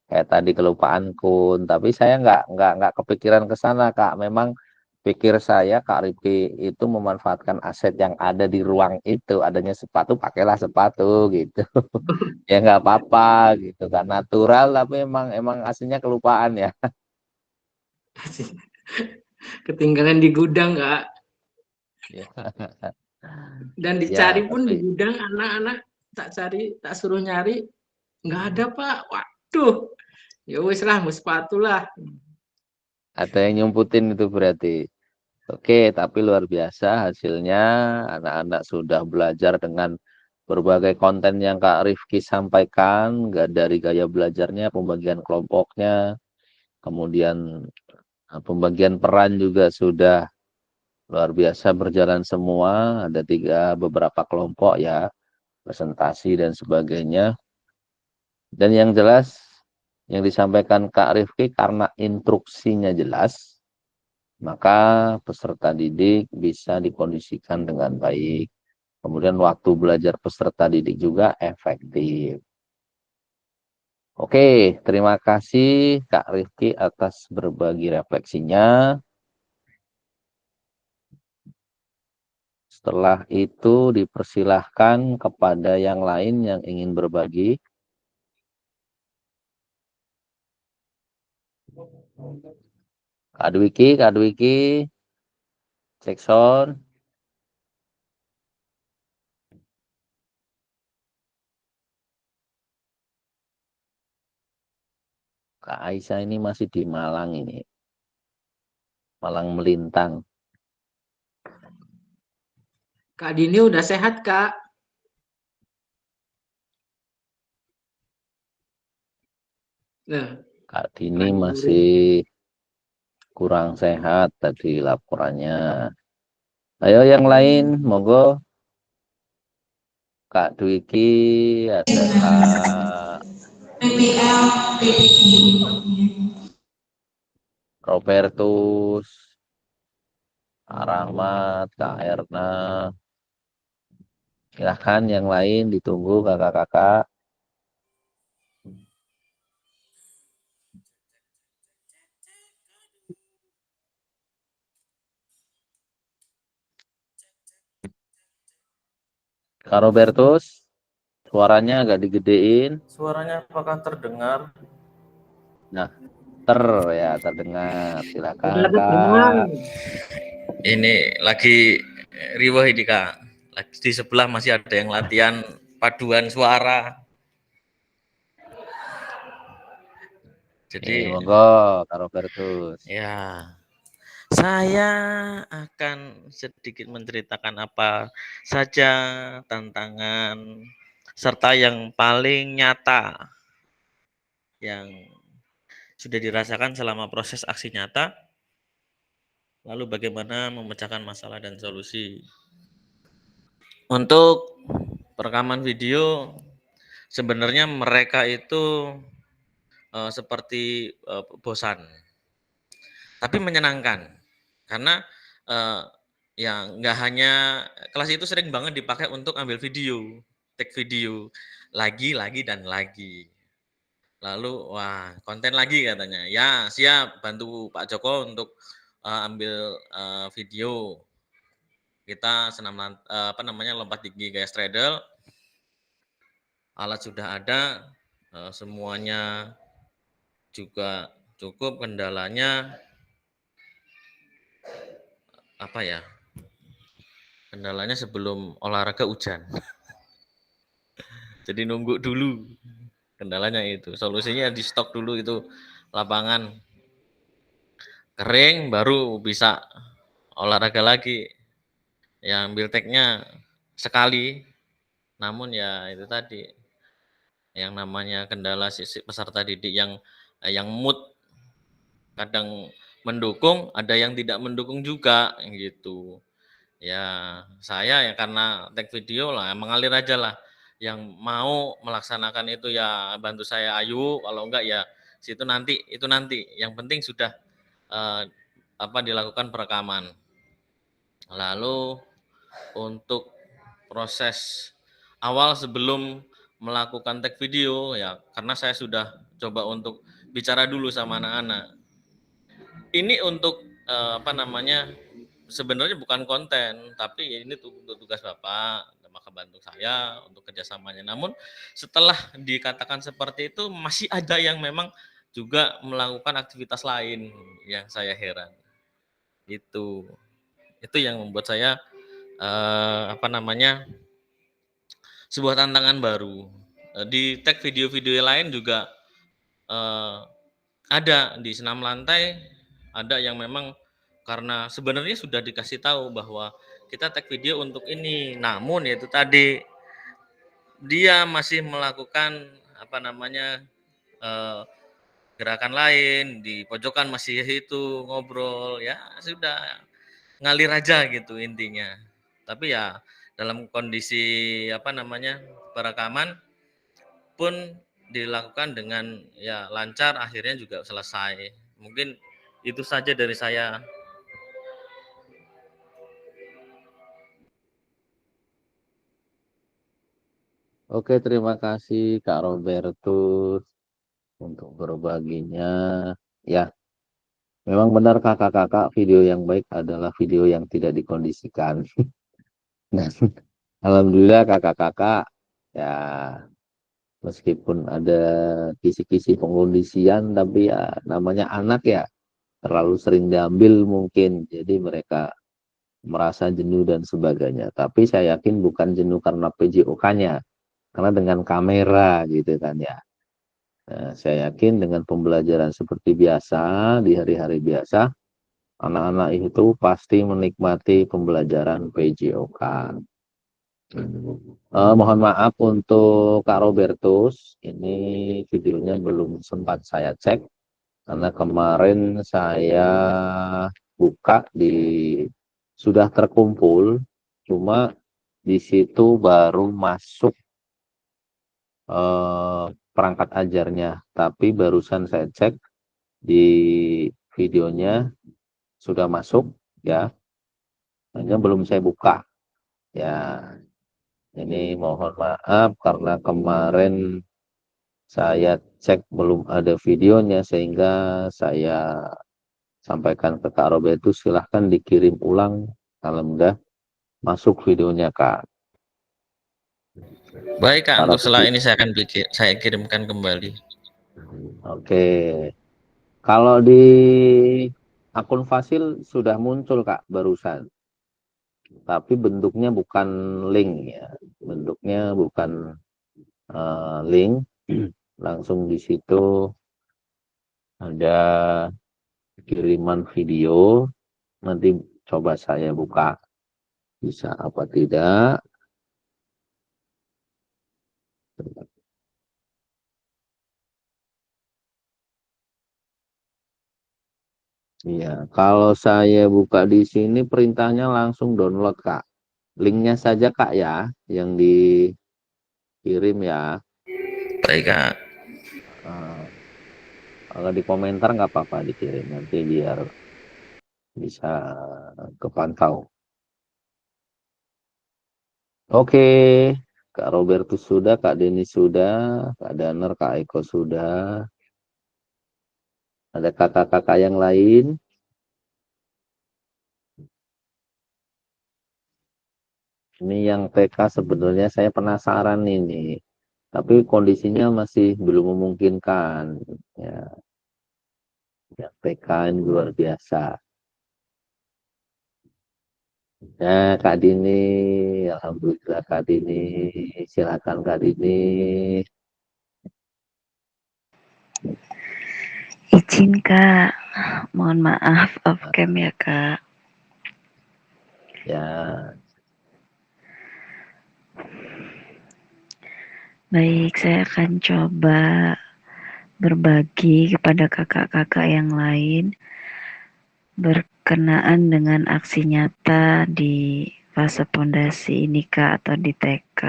Kayak tadi kelupaan kun, tapi saya nggak kepikiran ke sana Kak. Memang pikir saya Kak Rifki itu memanfaatkan aset yang ada di ruang itu, adanya sepatu pakailah sepatu gitu. Ya nggak apa-apa gitu kan, natural, tapi emang aslinya kelupaan ya. Ketinggalan di gudang Kak. Ya, Dan ya dicari pun di tapi gudang, anak-anak tak suruh nyari, nggak ada Pak. Waduh, ya wis lah, mau sepatu lah. ada yang nyumputin itu berarti. Oke, tapi luar biasa hasilnya, anak-anak sudah belajar dengan berbagai konten yang Kak Rifki sampaikan, dari gaya belajarnya, pembagian kelompoknya, kemudian pembagian peran juga sudah luar biasa berjalan semua. Ada beberapa kelompok ya, presentasi dan sebagainya. Dan yang jelas yang disampaikan Kak Rifki karena instruksinya jelas, maka peserta didik bisa dikondisikan dengan baik. Kemudian waktu belajar peserta didik juga efektif. Oke, terima kasih Kak Rifki atas berbagi refleksinya. Setelah itu dipersilahkan kepada yang lain yang ingin berbagi. Kak Dwiki, cek sound. Kak Aisyah ini masih di Malang ini. Malang melintang. Kak Dini udah sehat, Kak? Nah, Kak Dini masih kurang sehat tadi laporannya. Ayo yang lain, monggo. Kak Dwiki, ada Kak Robertus, Kak Rahmat, Kak Erna. Silahkan yang lain ditunggu kakak-kakak. Kak Robertus, suaranya agak digedein. Suaranya apakah terdengar? Nah, terdengar. Silakan udah Kak. dengar. Ini lagi riwah ini Kak. Lagi di sebelah masih ada yang latihan paduan suara. Jadi Monggo Kak Robertus. ya, saya akan sedikit menceritakan apa saja tantangan serta yang paling nyata yang sudah dirasakan selama proses aksi nyata, lalu bagaimana memecahkan masalah dan solusi. Untuk perekaman video, sebenarnya mereka itu seperti bosan, tapi menyenangkan karena ya nggak hanya kelas itu sering banget dipakai untuk ambil video, take video lagi dan lagi. Lalu wah konten lagi katanya, ya siap bantu Pak Joko untuk ambil video. Kita senam lompat tinggi gaya straddle, alat sudah ada, semuanya juga cukup, kendalanya apa ya? Kendalanya sebelum olahraga hujan. Jadi nunggu dulu. Kendalanya itu. Solusinya di stok dulu itu lapangan kering baru bisa olahraga lagi. Ya ambil tag-nya sekali. Namun ya itu tadi yang namanya kendala sisi peserta didik yang mood kadang mendukung, ada yang tidak mendukung juga gitu. Ya saya ya karena tag video lah mengalir aja lah, yang mau melaksanakan itu ya bantu saya ayo, kalau enggak ya itu nanti yang penting sudah dilakukan perekaman. Lalu untuk proses awal sebelum melakukan tag video ya karena saya sudah coba untuk bicara dulu sama anak-anak. Ini untuk sebenarnya bukan konten, tapi ini untuk tugas Bapak, maka bantu saya untuk kerjasamanya. Namun setelah dikatakan seperti itu, masih ada yang memang juga melakukan aktivitas lain yang saya heran. Itu yang membuat saya sebuah tantangan baru. Di tag video-video lain juga ada di senam lantai, ada yang memang karena sebenarnya sudah dikasih tahu bahwa kita tag video untuk ini, namun yaitu tadi dia masih melakukan apa namanya gerakan lain di pojokan masih itu ngobrol ya sudah ngalir aja gitu intinya. Tapi ya dalam kondisi apa namanya perekaman pun dilakukan dengan ya lancar akhirnya juga selesai. Mungkin itu saja dari saya. Oke, terima kasih Kak Robertus untuk berbaginya. Ya, memang benar kakak-kakak, video yang baik adalah video yang tidak dikondisikan. Dan alhamdulillah kakak-kakak ya meskipun ada kisi-kisi pengkondisian tapi ya namanya anak ya terlalu sering diambil mungkin. Jadi mereka merasa jenuh dan sebagainya. Tapi saya yakin bukan jenuh karena PJOK-nya, karena dengan kamera gitu kan ya. Nah, saya yakin dengan pembelajaran seperti biasa di hari-hari biasa, anak-anak itu pasti menikmati pembelajaran PJOK. Mohon maaf untuk Kak Robertus, ini videonya belum sempat saya cek karena kemarin saya buka sudah terkumpul, cuma di situ baru masuk perangkat ajarnya, tapi barusan saya cek di videonya sudah masuk ya, hanya belum saya buka ya. Ini mohon maaf karena kemarin saya cek belum ada videonya sehingga saya sampaikan ke Kak Robertus silahkan dikirim ulang kalau udah masuk videonya Kak. Baik Kak, untuk setelah ini saya akan saya kirimkan kembali. Oke. Kalau di akun Fasil sudah muncul Kak barusan. Tapi bentuknya bukan link ya. Bentuknya bukan link. Langsung di situ ada kiriman video. Nanti coba saya buka. Bisa apa tidak. Iya, kalau saya buka di sini perintahnya langsung download Kak. Linknya saja Kak ya, yang dikirim ya. Baik Kak. Kalau di komentar nggak apa-apa dikirim nanti biar bisa kepantau. Oke, Kak Robertus sudah, Kak Denis sudah, Kak Daner, Kak Eko sudah. Ada kakak-kakak yang lain? Ini yang TK sebenarnya saya penasaran ini, tapi kondisinya masih belum memungkinkan. Ya, yang TK ini luar biasa. Ya, Kak Dini, alhamdulillah Kak Dini, silakan Kak Dini. Izin Kak, mohon maaf off cam ya Kak. Ya. Baik, saya akan coba berbagi kepada kakak-kakak yang lain berkenaan dengan aksi nyata di fase pondasi ini Kak atau di TK.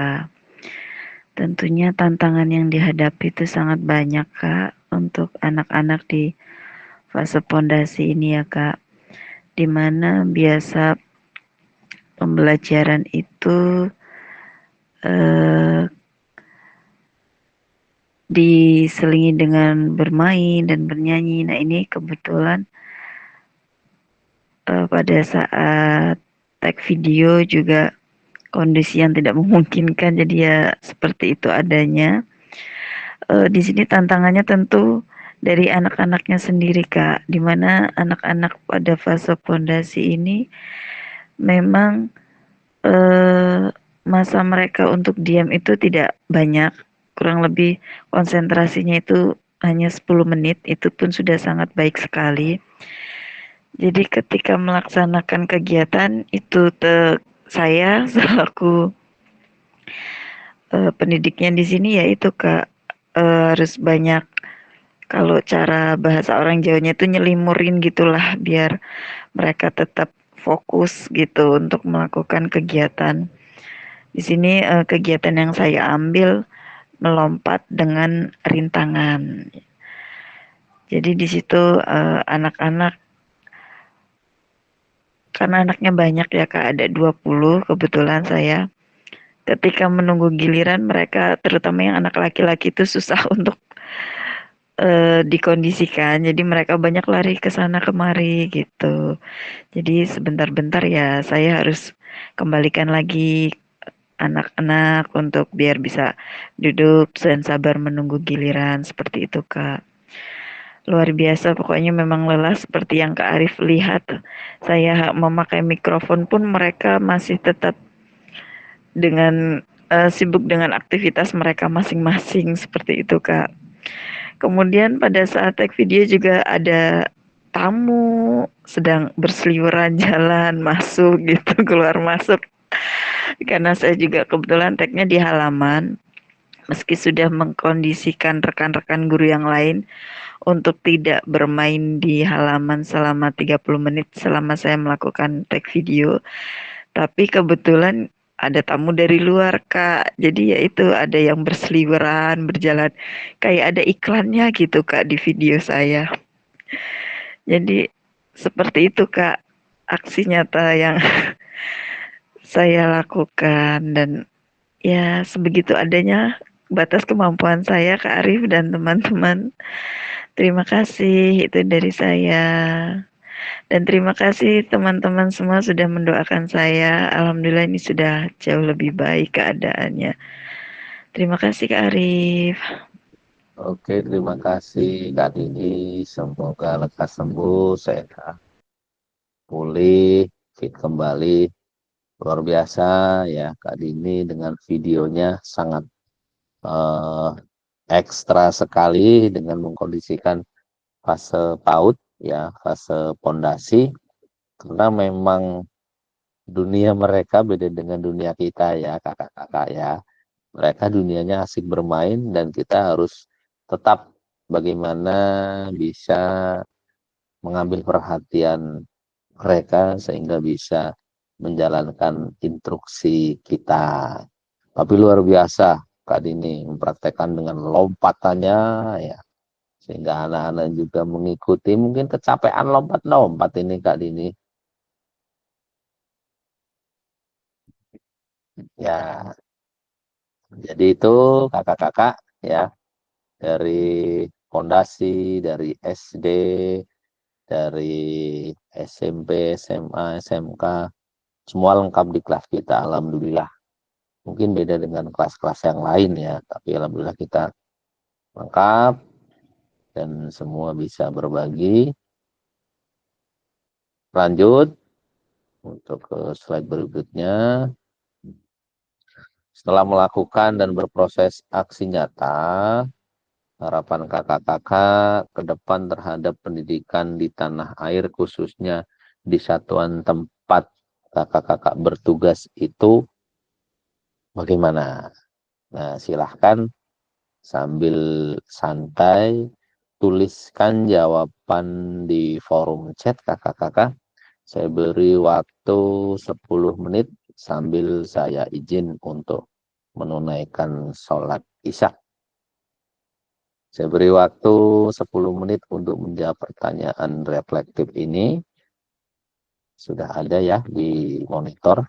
Tentunya tantangan yang dihadapi itu sangat banyak Kak untuk anak-anak di fase pondasi ini ya Kak. Dimana biasa pembelajaran itu diselingi dengan bermain dan bernyanyi. Nah ini kebetulan pada saat tag video juga kondisi yang tidak memungkinkan, jadi ya seperti itu adanya. Di sini tantangannya tentu dari anak-anaknya sendiri Kak, dimana anak-anak pada fase pondasi ini memang masa mereka untuk diam itu tidak banyak, kurang lebih konsentrasinya itu hanya 10 menit, itu pun sudah sangat baik sekali. Jadi ketika melaksanakan kegiatan itu saya selaku pendidiknya di sini ya itu Kak, harus banyak kalau cara bahasa orang Jawanya itu nyelimurin gitulah biar mereka tetap fokus gitu untuk melakukan kegiatan. Di sini, kegiatan yang saya ambil melompat dengan rintangan. Jadi di situ, anak-anak karena anaknya banyak ya Kak, ada 20 kebetulan saya. Ketika menunggu giliran mereka terutama yang anak laki-laki itu susah untuk, dikondisikan. Jadi mereka banyak lari ke sana kemari gitu. Jadi sebentar-bentar ya saya harus kembalikan lagi anak-anak untuk biar bisa duduk dan sabar menunggu giliran, seperti itu, Kak. Luar biasa pokoknya memang lelah seperti yang Kak Arif lihat. Saya memakai mikrofon pun mereka masih tetap dengan sibuk dengan aktivitas mereka masing-masing seperti itu, Kak. Kemudian pada saat take video juga ada tamu sedang berseliweran jalan masuk gitu keluar masuk karena saya juga kebetulan tag-nya di halaman meski sudah mengkondisikan rekan-rekan guru yang lain untuk tidak bermain di halaman selama 30 menit selama saya melakukan tag video. Tapi kebetulan ada tamu dari luar, Kak. Jadi ya itu ada yang berseliweran, berjalan kayak ada iklannya gitu, Kak, di video saya. Jadi seperti itu, Kak, aksi nyata yang saya lakukan dan ya sebegitu adanya batas kemampuan saya, Kak Arif dan teman-teman. Terima kasih, itu dari saya. Dan terima kasih teman-teman semua sudah mendoakan saya. Alhamdulillah ini sudah jauh lebih baik keadaannya. Terima kasih Kak Arif. Oke, terima kasih Kak Dini. Semoga lekas sembuh, sehat, pulih, fit kembali. Luar biasa ya Kak Dini dengan videonya sangat eh, ekstra sekali dengan mengkondisikan fase PAUD ya, fase pondasi karena memang dunia mereka beda dengan dunia kita ya kakak-kakak ya. Mereka dunianya asik bermain dan kita harus tetap bagaimana bisa mengambil perhatian mereka sehingga bisa menjalankan instruksi kita. Tapi luar biasa Kak Dini mempraktekkan dengan lompatannya ya sehingga anak-anak juga mengikuti mungkin kecapean lompat-lompat ini Kak Dini. Ya, jadi itu kakak-kakak ya dari fondasi, dari SD, dari SMP, SMA, SMK, semua lengkap di kelas kita. Alhamdulillah. Mungkin beda dengan kelas-kelas yang lain ya, tapi alhamdulillah kita lengkap dan semua bisa berbagi. Lanjut untuk ke slide berikutnya. Setelah melakukan dan berproses aksi nyata, harapan kakak-kakak ke depan terhadap pendidikan di tanah air khususnya di satuan tempat kakak-kakak bertugas itu bagaimana? Nah, silahkan sambil santai tuliskan jawaban di forum chat kakak-kakak. Saya beri waktu 10 menit sambil saya izin untuk menunaikan sholat isya. Saya beri waktu 10 menit untuk menjawab pertanyaan reflektif ini. Sudah ada ya di monitor.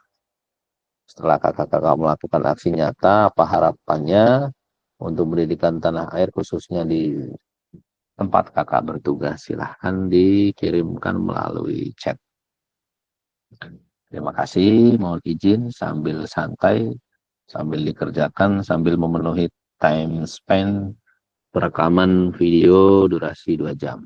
Setelah kakak-kakak melakukan aksi nyata, apa harapannya untuk pendidikan tanah air khususnya di tempat kakak bertugas? Silahkan dikirimkan melalui chat. Terima kasih, mohon izin sambil santai, sambil dikerjakan, sambil memenuhi time span perekaman video durasi 2 jam.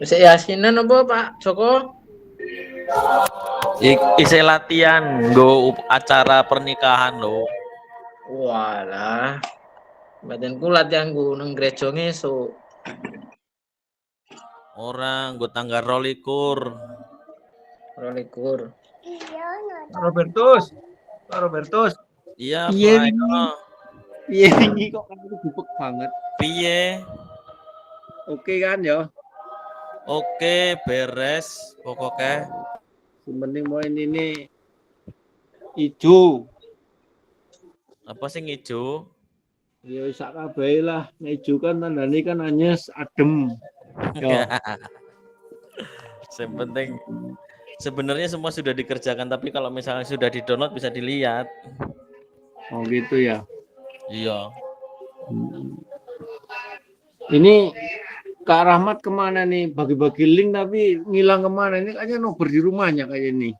Bisa yasinan apa Pak Joko? Isi latihan go acara pernikahan lo. Walah, badanku latihan gue nang gereja ngesuk. Orang gue tanggal rolikur. Rolikur. Robertus. Iya, Piye Pak. ini? Piye ini kok kamu gupek banget. Piye? Oke kan ya? Oke, beres pokoknya. Yang penting mau ini ijo. Apa sih hijau? Ya sak kabeh lah. Ijo kan tandane kan anyes adem. Ya. Yang penting sebenarnya semua sudah dikerjakan, tapi kalau misalnya sudah di-download bisa dilihat. Oh gitu ya. Iya. Ini Kak Rahmat kemana nih? Bagi-bagi link tapi ngilang kemana? Ini kayaknya nobar di rumahnya kayak ini.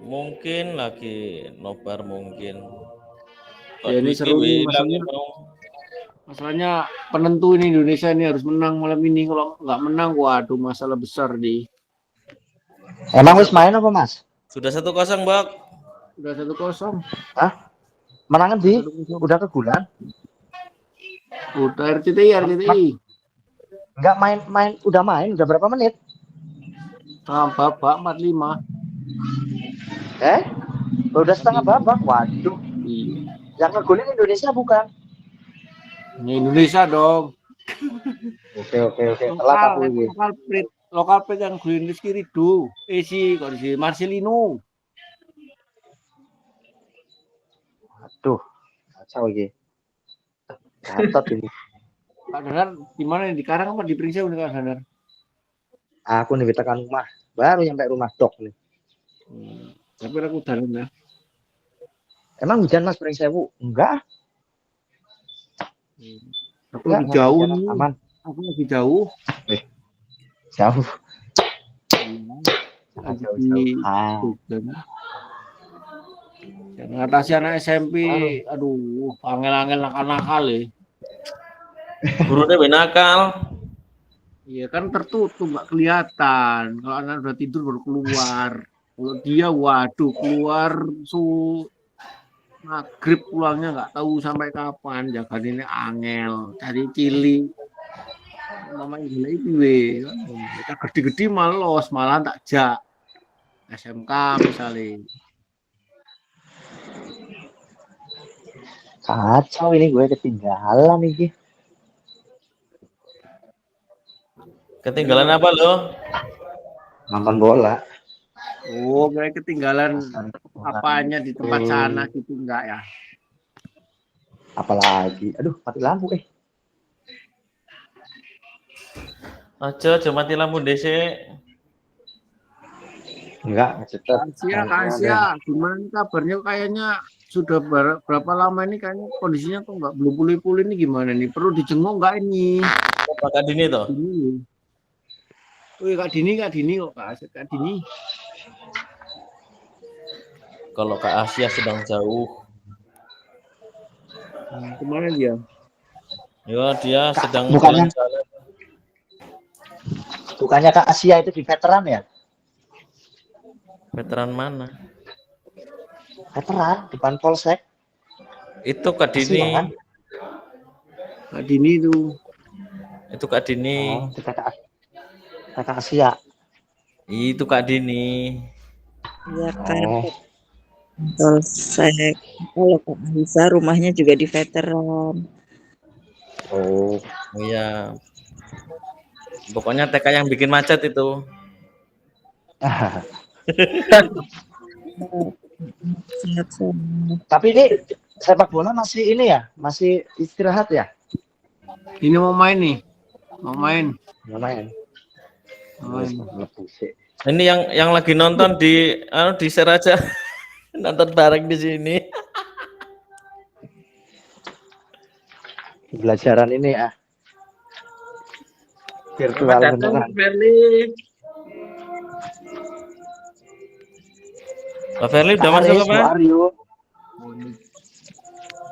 Mungkin lagi nobar mungkin. Ya, ini seru nih, masalahnya penentu ini Indonesia ini harus menang malam ini. Kalau nggak menang, waduh masalah besar nih. Emang wis main apa Mas? Sudah 1-0, Bak. Udah 1-0. Hah? Menangan di? 1-0. Udah ke bulan? Udah RCTI. Enggak udah berapa menit? Babak 45. Udah setengah babak. Waduh. Iya. Yang ngegolin Indonesia bukan? Ini Indonesia dong. Oke. Telat aku ini. Lokal plate yang golin Rizky Ridho. Kok di Marcelino. Aduh. Kacau ini. Gatot ini. Kak Danar gimana nih? Di Karang apa di Pringseu nih Kak Danar? Aku nih tekan rumah. Baru nyampe rumah dok nih. Tapi aku dalam ya. Emang hujan Mas Pringseu? Enggak. Aku lagi jauh nih. Aman. Aku lagi jauh. Jauh. Jauh. Dan ngatasi anak SMP, aduh, angel-angel nakal-nakal ya. Gurunya benakal. Iya kan tertutup, nggak kelihatan. Kalau anak udah tidur baru keluar. Kalau dia, waduh, keluar maghrib pulangnya nggak tahu sampai kapan. Jaga ini angel, cari cili. Namanya gila itu kita gede-gede malos, malah tak jak. SMK misalnya. Kacau ini gue ketinggalan nih. Ketinggalan apa lo? Nonton bola. Oh, kayak ketinggalan apanya di tempat sana gitu enggak ya? Apalagi, aduh mati lampu Aja mati lampu DC. Enggak, cetet. Kak, gimana kabarnya? Kayaknya sudah berapa lama ini kayaknya kondisinya kok nggak belum pulih-pulih ini gimana nih? Perlu dijenguk nggak ini? Kak Dini toh? Kak Dini kok Kak Dini. Kalau Kak Asia sedang jauh. Kemana dia? Ya dia sedang bukannya jalan-jalan. Bukannya Kak Asia itu di veteran ya? Veteran mana? Veteran depan polsek. Itu Kak Dini. Asia, kan? Kak Dini itu. Itu Kak Dini. Oh, itu Kakak Asia. Itu Kak Dini. Iya kan. Polsek. Kalau Kak Anissa rumahnya juga di veteran. Oh. Iya. Pokoknya TK yang bikin macet itu. Tapi ini sepak bola masih ini ya, masih istirahat ya? Ini mau main nih, mau main. Ini yang lagi nonton di share aja, nonton bareng di sini. Pembelajaran ini ya, virtual beneran. Pak Ferli udah masuk Aris, apa? Bu Aryo.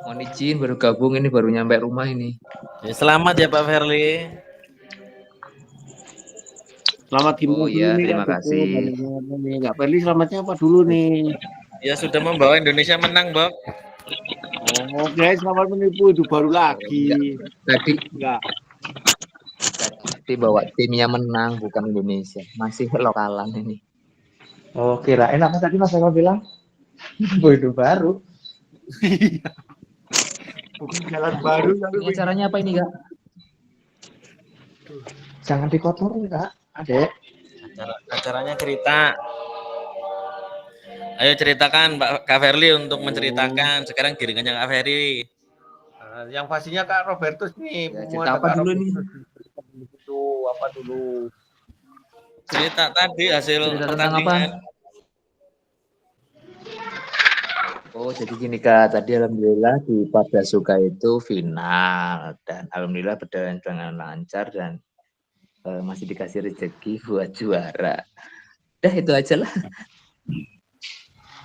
Mohon izin baru gabung ini, baru nyampe rumah ini. Ya, selamat ya Pak Ferli. Selamat Oh gimana dulu iya, nih Kak terima Joko, kasih. banyak banget nih. Kak Perli selamatnya apa dulu nih? Ya sudah membawa Indonesia menang, Bob. Oh guys, selamat menipu itu baru lagi. Enggak, tadi bawa timnya menang, bukan Indonesia. Masih lokalan ini. Oh, kirain apa tadi Mas Eko bilang? Bodo baru. Bukan jalan baru tapi Ini acaranya apa ini, Kak? Jangan dikotorin, Kak. Adek. Acaranya cerita. Ayo ceritakan Pak Kak Ferli untuk menceritakan. Sekarang giringannya Kak Ferli. yang pastinya Kak Robertus nih, Ya, mau cerita ada apa Kak dulu nih? Robertus itu apa dulu? Cerita tadi hasil Cerita tentang apa? pertandingan. Oh, jadi gini, Kak. Tadi alhamdulillah di Padasuka itu final dan alhamdulillah berjalan dengan lancar dan masih dikasih rezeki buat juara. Udah itu aja lah.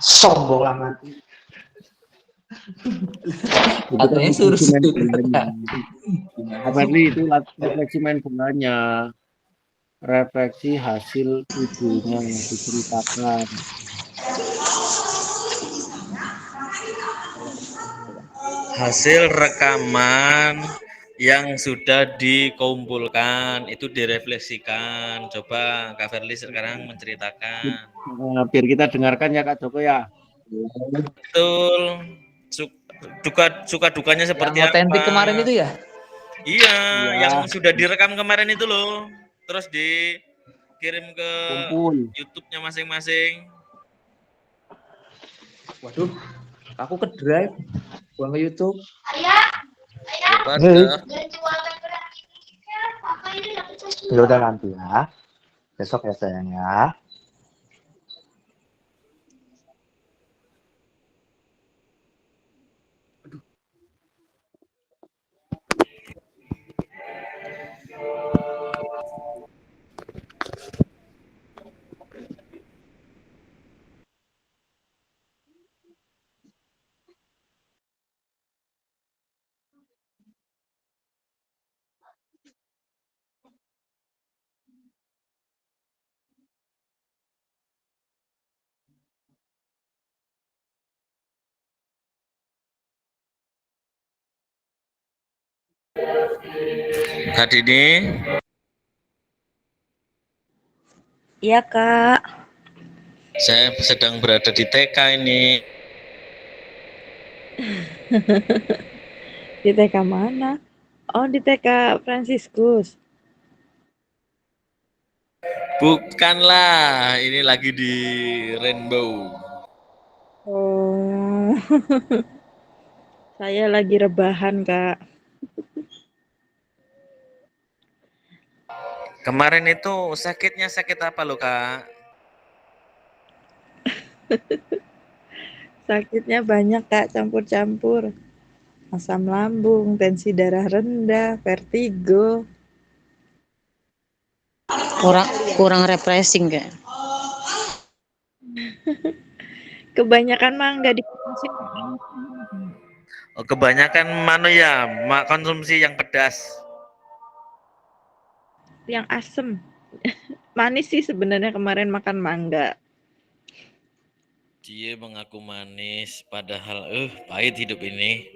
Sombong amat. Katanya suruh Kak Perli itu refleksi main bolanya. Refleksi hasil videonya yang diceritakan. Hasil rekaman yang sudah dikumpulkan itu direfleksikan. Coba Kak Ferli sekarang menceritakan. Biar kita dengarkan ya Kak Joko ya. Betul. Suka dukanya seperti yang otentik apa? kemarin itu ya? Iya, Iya. yang sudah direkam kemarin itu loh. Terus dikirim ke Kumpul. YouTube-nya masing-masing. Waduh, aku ke drive, buang ke YouTube. Ya udah nanti ya. Besok ya sayang ya. Kak Dini, Iya, Kak. saya sedang berada di TK ini. Di TK mana? Oh, di TK Fransiskus. Bukanlah, ini lagi di Rainbow. Oh. Saya lagi rebahan, Kak. Kemarin itu sakitnya sakit apa loh Kak? Sakitnya banyak, Kak, campur-campur. Asam lambung, tensi darah rendah, vertigo. kurang refreshing kayak. Kebanyakan mah nggak dikonsumsi. Oh, kebanyakan mana ya konsumsi yang pedas. Yang asem. Manis sih sebenarnya kemarin makan mangga. Dia mengaku manis, padahal pahit hidup ini.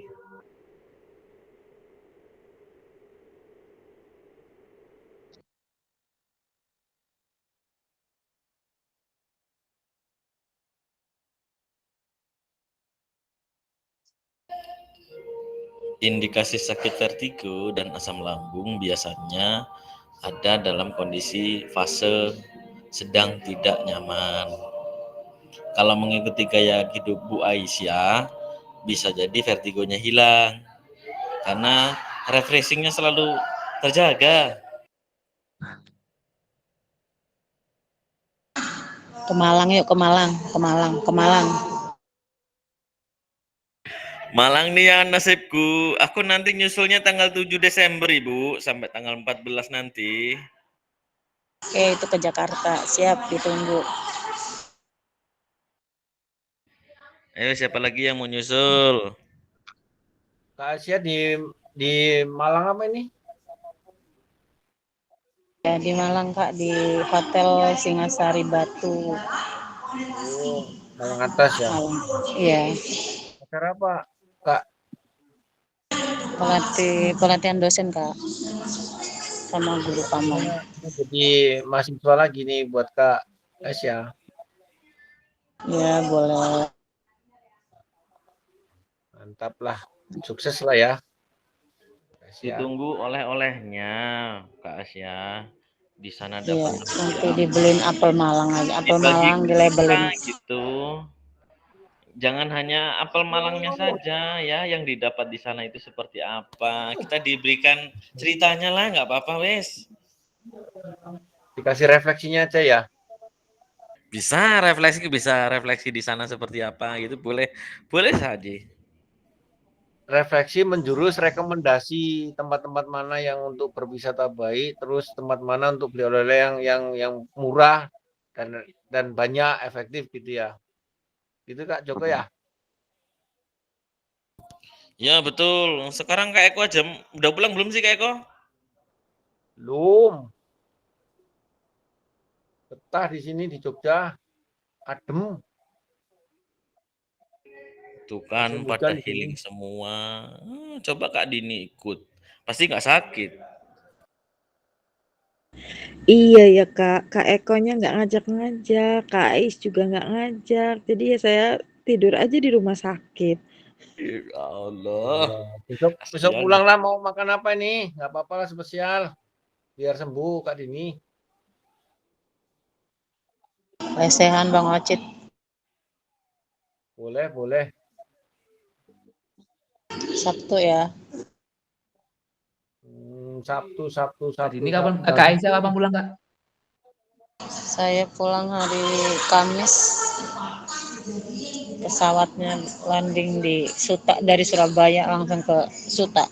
Indikasi sakit vertigo dan asam lambung biasanya ada dalam kondisi fase sedang tidak nyaman. Kalau mengikuti gaya hidup Bu Aisyah, bisa jadi vertigonya hilang karena refreshingnya selalu terjaga. Ke Malang yuk, ke Malang. Malang nih ya nasibku. Aku nanti nyusulnya tanggal 7 Desember Ibu sampai tanggal 14 nanti. Oke, itu ke Jakarta. Siap, ditunggu. Ayo siapa lagi yang mau nyusul? Kak Asia di Malang apa ini? Ya, di Malang Kak, di Hotel Singasari Batu, Oh, Malang atas ya. Malang. Iya, Acara apa, Kak? pelatihan dosen Kak, sama guru Oh, kamu. jadi mahasiswa lagi nih buat Kak Asia. Ya, boleh. Mantap lah. Sukses lah ya. Asia. Ditunggu oleh-olehnya, Kak Asia. Di sana Iya, dapat nanti dibeliin apel Malang aja. Apel dibagi Malang ke kita dilabelin. gitu. Jangan hanya apel Malangnya saja ya yang didapat di sana itu seperti apa. Kita diberikan ceritanya lah, nggak apa-apa wes. Dikasih refleksinya aja ya. Bisa refleksi di sana seperti apa gitu, boleh saja. Refleksi menjurus rekomendasi tempat-tempat mana yang untuk berwisata baik, terus tempat mana untuk beli oleh-oleh yang murah dan banyak efektif gitu ya. Gitu Kak Joko ya. Ya betul. Sekarang Kak Eko aja udah pulang belum sih Kak Eko? Belum. Betah di sini di Jogja. Adem. Tuh kan Musim pada hujan di sini. healing semua. Coba Kak Dini ikut. Pasti nggak sakit. Iya ya Kak, Kak Ekonya nggak ngajak-ngajak, Kak Ais juga nggak ngajak. Jadi ya saya tidur aja di rumah sakit. Ya Allah. Besok Kasihan. pulang lah, mau makan apa ini? Nggak apa-apa lah spesial. Biar sembuh Kak Dini. Lesehan Bang Ocit. Boleh, boleh. Sabtu ya. Sabtu. Ini kapan Kak Aisyah kapan pulang Kak? Saya pulang hari Kamis. Pesawatnya landing di Suta, dari Surabaya langsung ke Suta.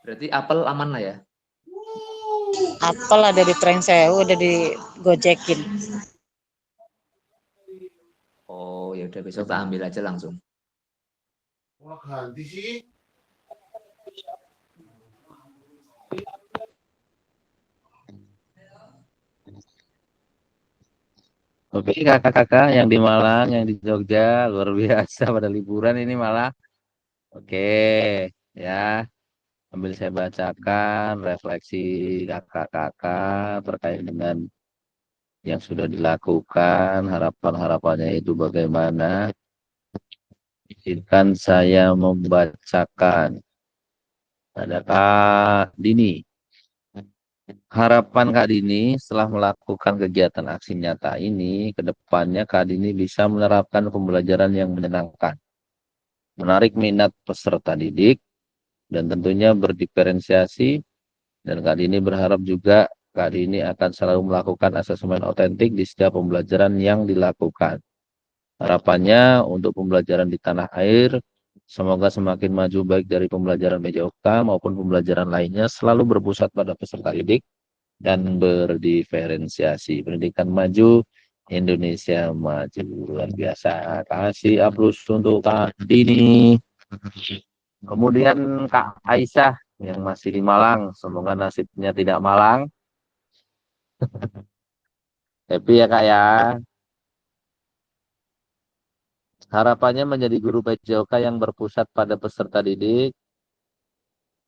Berarti apel aman lah ya? Apel ada di Trengsewu, udah digojekin. Oh ya udah besok tak ambil aja langsung. Wah, ganti sih. Oke, kakak-kakak yang di Malang, yang di Jogja, luar biasa pada liburan ini malah. Oke, ya, ambil saya bacakan refleksi kakak-kakak terkait dengan yang sudah dilakukan, harapan-harapannya itu bagaimana. Izinkan saya membacakan. Ada Kak Dini. Harapan Kak Dini setelah melakukan kegiatan aksi nyata ini, ke depannya Kak Dini bisa menerapkan pembelajaran yang menyenangkan, menarik minat peserta didik, dan tentunya berdiferensiasi. Dan Kak Dini berharap juga Kak Dini akan selalu melakukan asesmen otentik di setiap pembelajaran yang dilakukan. Harapannya untuk pembelajaran di tanah air, semoga semakin maju baik dari pembelajaran meja maupun pembelajaran lainnya selalu berpusat pada peserta didik dan berdiferensiasi. Pendidikan maju, Indonesia maju. Luar biasa. Kasih aplaus untuk Kak Dini. Kemudian Kak Aisyah yang masih di Malang. Semoga nasibnya tidak malang. Happy ya Kak ya. Harapannya menjadi guru PJOK yang berpusat pada peserta didik.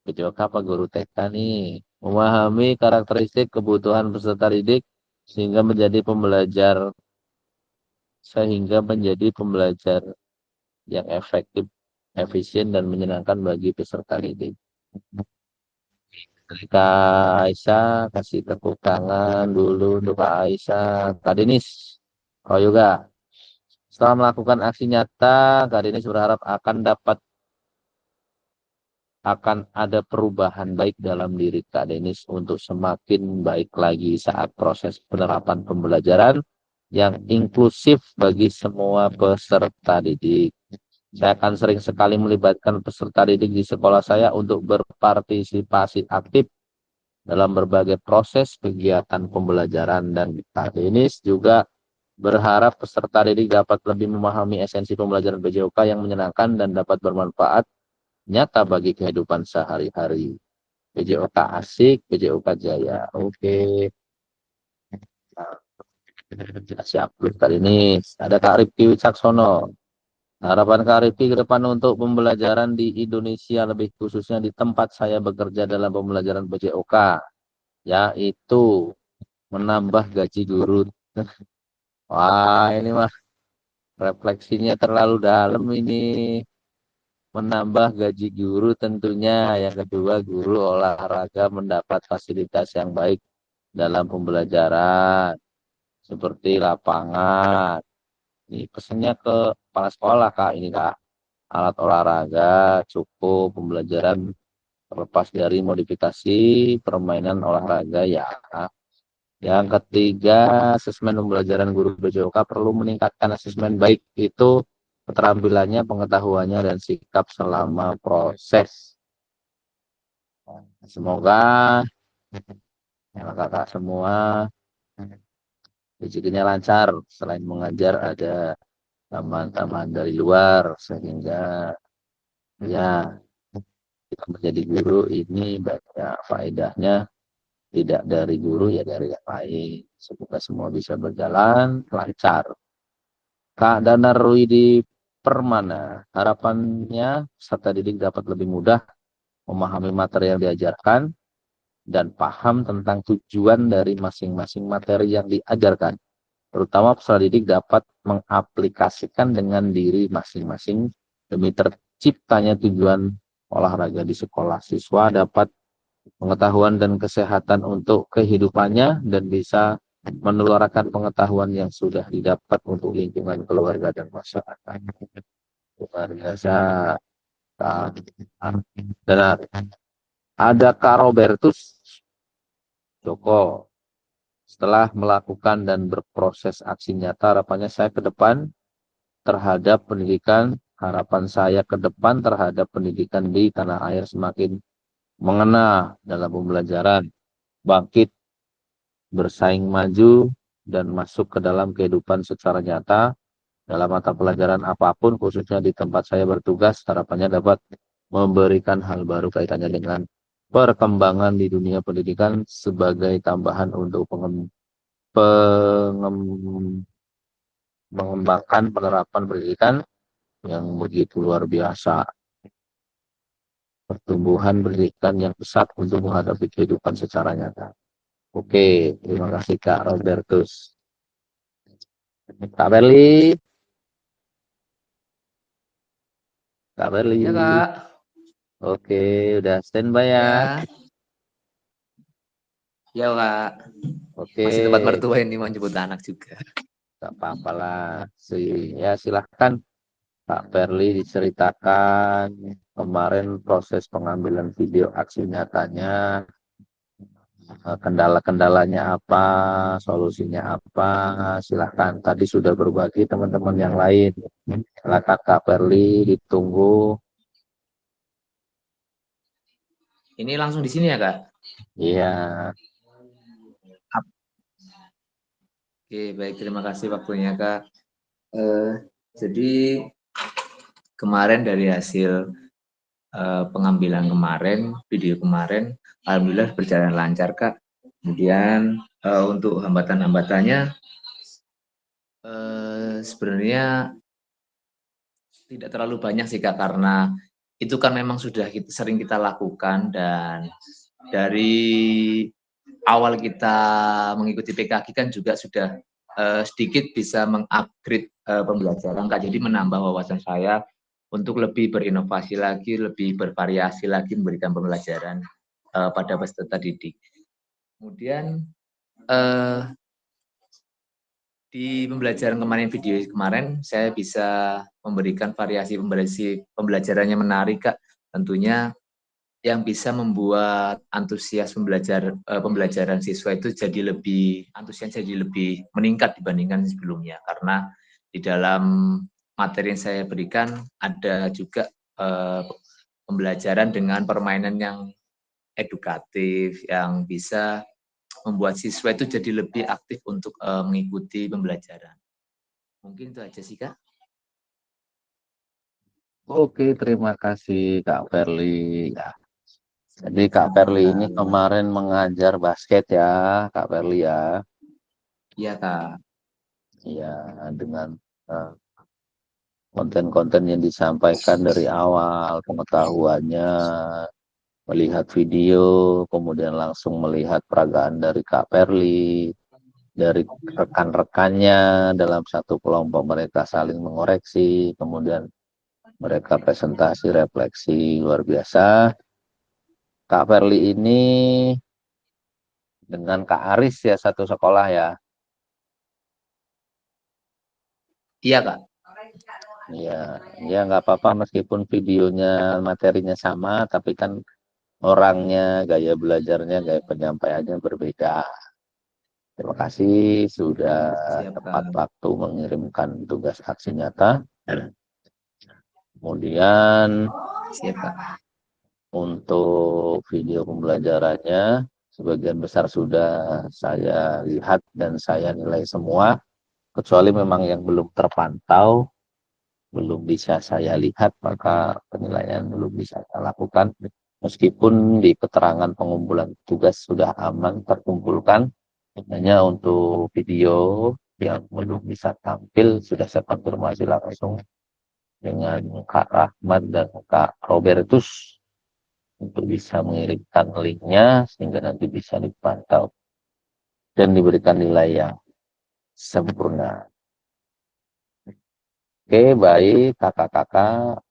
PJOK apa guru TK nih? Memahami karakteristik kebutuhan peserta didik sehingga menjadi pembelajar yang efektif, efisien, dan menyenangkan bagi peserta didik. Kak Aisyah, kasih tepuk tangan dulu untuk Kak Aisyah. Kak Denis, oh juga. Setelah melakukan aksi nyata, Kak Denis berharap akan ada perubahan baik dalam diri Kak Denis untuk semakin baik lagi saat proses penerapan pembelajaran yang inklusif bagi semua peserta didik. Saya akan sering sekali melibatkan peserta didik di sekolah saya untuk berpartisipasi aktif dalam berbagai proses kegiatan pembelajaran, dan Kak Denis juga Berharap peserta didik dapat lebih memahami esensi pembelajaran PJOK yang menyenangkan dan dapat bermanfaat nyata bagi kehidupan sehari-hari. PJOK asik, PJOK jaya. Oke. Nah, siap. Kali ini ada Kak Rifki Wicaksono. Harapan Kak Rifki ke depan untuk pembelajaran di Indonesia, lebih khususnya di tempat saya bekerja dalam pembelajaran PJOK, yaitu menambah gaji guru. Wah, ini mah refleksinya terlalu dalam ini. Menambah gaji guru tentunya. Yang kedua, guru olahraga mendapat fasilitas yang baik dalam pembelajaran, seperti lapangan. Ini pesannya ke kepala sekolah, Kak. Ini, Kak. Alat olahraga cukup, pembelajaran terlepas dari modifikasi permainan olahraga ya. Yang ketiga, asesmen pembelajaran guru PJOK perlu meningkatkan asesmen baik itu keterampilannya, pengetahuannya, dan sikap selama proses. Semoga kakak semua rezekinya lancar. Selain mengajar, ada teman-teman dari luar, sehingga ya kita menjadi guru ini banyak faedahnya, tidak dari guru ya dari yang lain. Semoga semua bisa berjalan lancar. Kak Dana Ruidi Permana, harapannya peserta didik dapat lebih mudah memahami materi yang diajarkan dan paham tentang tujuan dari masing-masing materi yang diajarkan. Terutama peserta didik dapat mengaplikasikan dengan diri masing-masing demi terciptanya tujuan olahraga di sekolah. Siswa dapat pengetahuan dan kesehatan untuk kehidupannya dan bisa menularkan pengetahuan yang sudah didapat untuk lingkungan keluarga dan masyarakat. Luar biasa. Dan ada Kak Robertus Joko. Setelah melakukan dan berproses aksi nyata, harapannya saya ke depan terhadap pendidikan, harapan saya ke depan terhadap pendidikan di tanah air semakin mengena dalam pembelajaran, bangkit, bersaing maju, dan masuk ke dalam kehidupan secara nyata dalam mata pelajaran apapun, khususnya di tempat saya bertugas. Harapannya dapat memberikan hal baru kaitannya dengan perkembangan di dunia pendidikan sebagai tambahan untuk mengembangkan penerapan pendidikan yang begitu luar biasa. Pertumbuhan pendidikan yang pesat untuk menghadapi kehidupan secara nyata. Oke, terima kasih Kak Robertus. Kak Berli. Kak Berli. Ya, Kak. Oke, udah standby ya. Ya, Kak. Oke. Masih tempat mertua ini mau jemput anak juga. Gak apa-apa lah. Ya, silahkan Pak Perli diceritakan kemarin proses pengambilan video aksi nyatanya, kendala-kendalanya apa, solusinya apa. Silahkan, tadi sudah berbagi teman-teman yang lain. Silahkan Kak Perli, ditunggu. Ini langsung di sini ya, Kak? Iya. Oke, baik, terima kasih waktunya, Kak. Jadi kemarin dari hasil pengambilan kemarin, video kemarin, alhamdulillah berjalan lancar, Kak. Kemudian untuk hambatan-hambatannya sebenarnya tidak terlalu banyak sih, Kak, karena itu kan memang sudah sering kita lakukan, dan dari awal kita mengikuti PKG kan juga sudah sedikit bisa mengupgrade pembelajaran, Kak. Jadi menambah wawasan saya untuk lebih berinovasi lagi, lebih bervariasi lagi memberikan pembelajaran pada peserta didik. Kemudian di pembelajaran kemarin, video kemarin, saya bisa memberikan variasi pembelajarannya menarik, Kak. Tentunya yang bisa membuat antusias pembelajaran siswa itu jadi lebih antusias, jadi lebih meningkat dibandingkan sebelumnya, karena di dalam materi yang saya berikan ada juga pembelajaran dengan permainan yang edukatif yang bisa membuat siswa itu jadi lebih aktif untuk mengikuti pembelajaran. Mungkin itu aja sih Kak. Oke, terima kasih Kak Perli. Ya, jadi Kak Perli ini kemarin mengajar basket ya, Kak Perli ya. Iya Kak. Ya, dengan konten-konten yang disampaikan dari awal, pengetahuannya, melihat video, kemudian langsung melihat peragaan dari Kak Perli, dari rekan-rekannya dalam satu kelompok mereka saling mengoreksi, kemudian mereka presentasi refleksi luar biasa. Kak Perli ini dengan Kak Aris ya satu sekolah ya. Iya Kak. Ya, ya nggak apa-apa meskipun videonya materinya sama, tapi kan orangnya, gaya belajarnya, gaya penyampaiannya berbeda. Terima kasih sudah Siap tepat Kak. waktu mengirimkan tugas aksi nyata. Kemudian Siap Kak. untuk video pembelajarannya, sebagian besar sudah saya lihat dan saya nilai semua, kecuali memang yang belum terpantau, belum bisa saya lihat, maka penilaian belum bisa saya lakukan. Meskipun di keterangan pengumpulan tugas sudah aman terkumpulkan, hanya untuk video yang belum bisa tampil sudah saya konfirmasi langsung dengan Kak Rahmat dan Kak Robertus untuk bisa mengirimkan linknya sehingga nanti bisa dipantau dan diberikan nilai yang sempurna. Oke, baik kakak-kakak,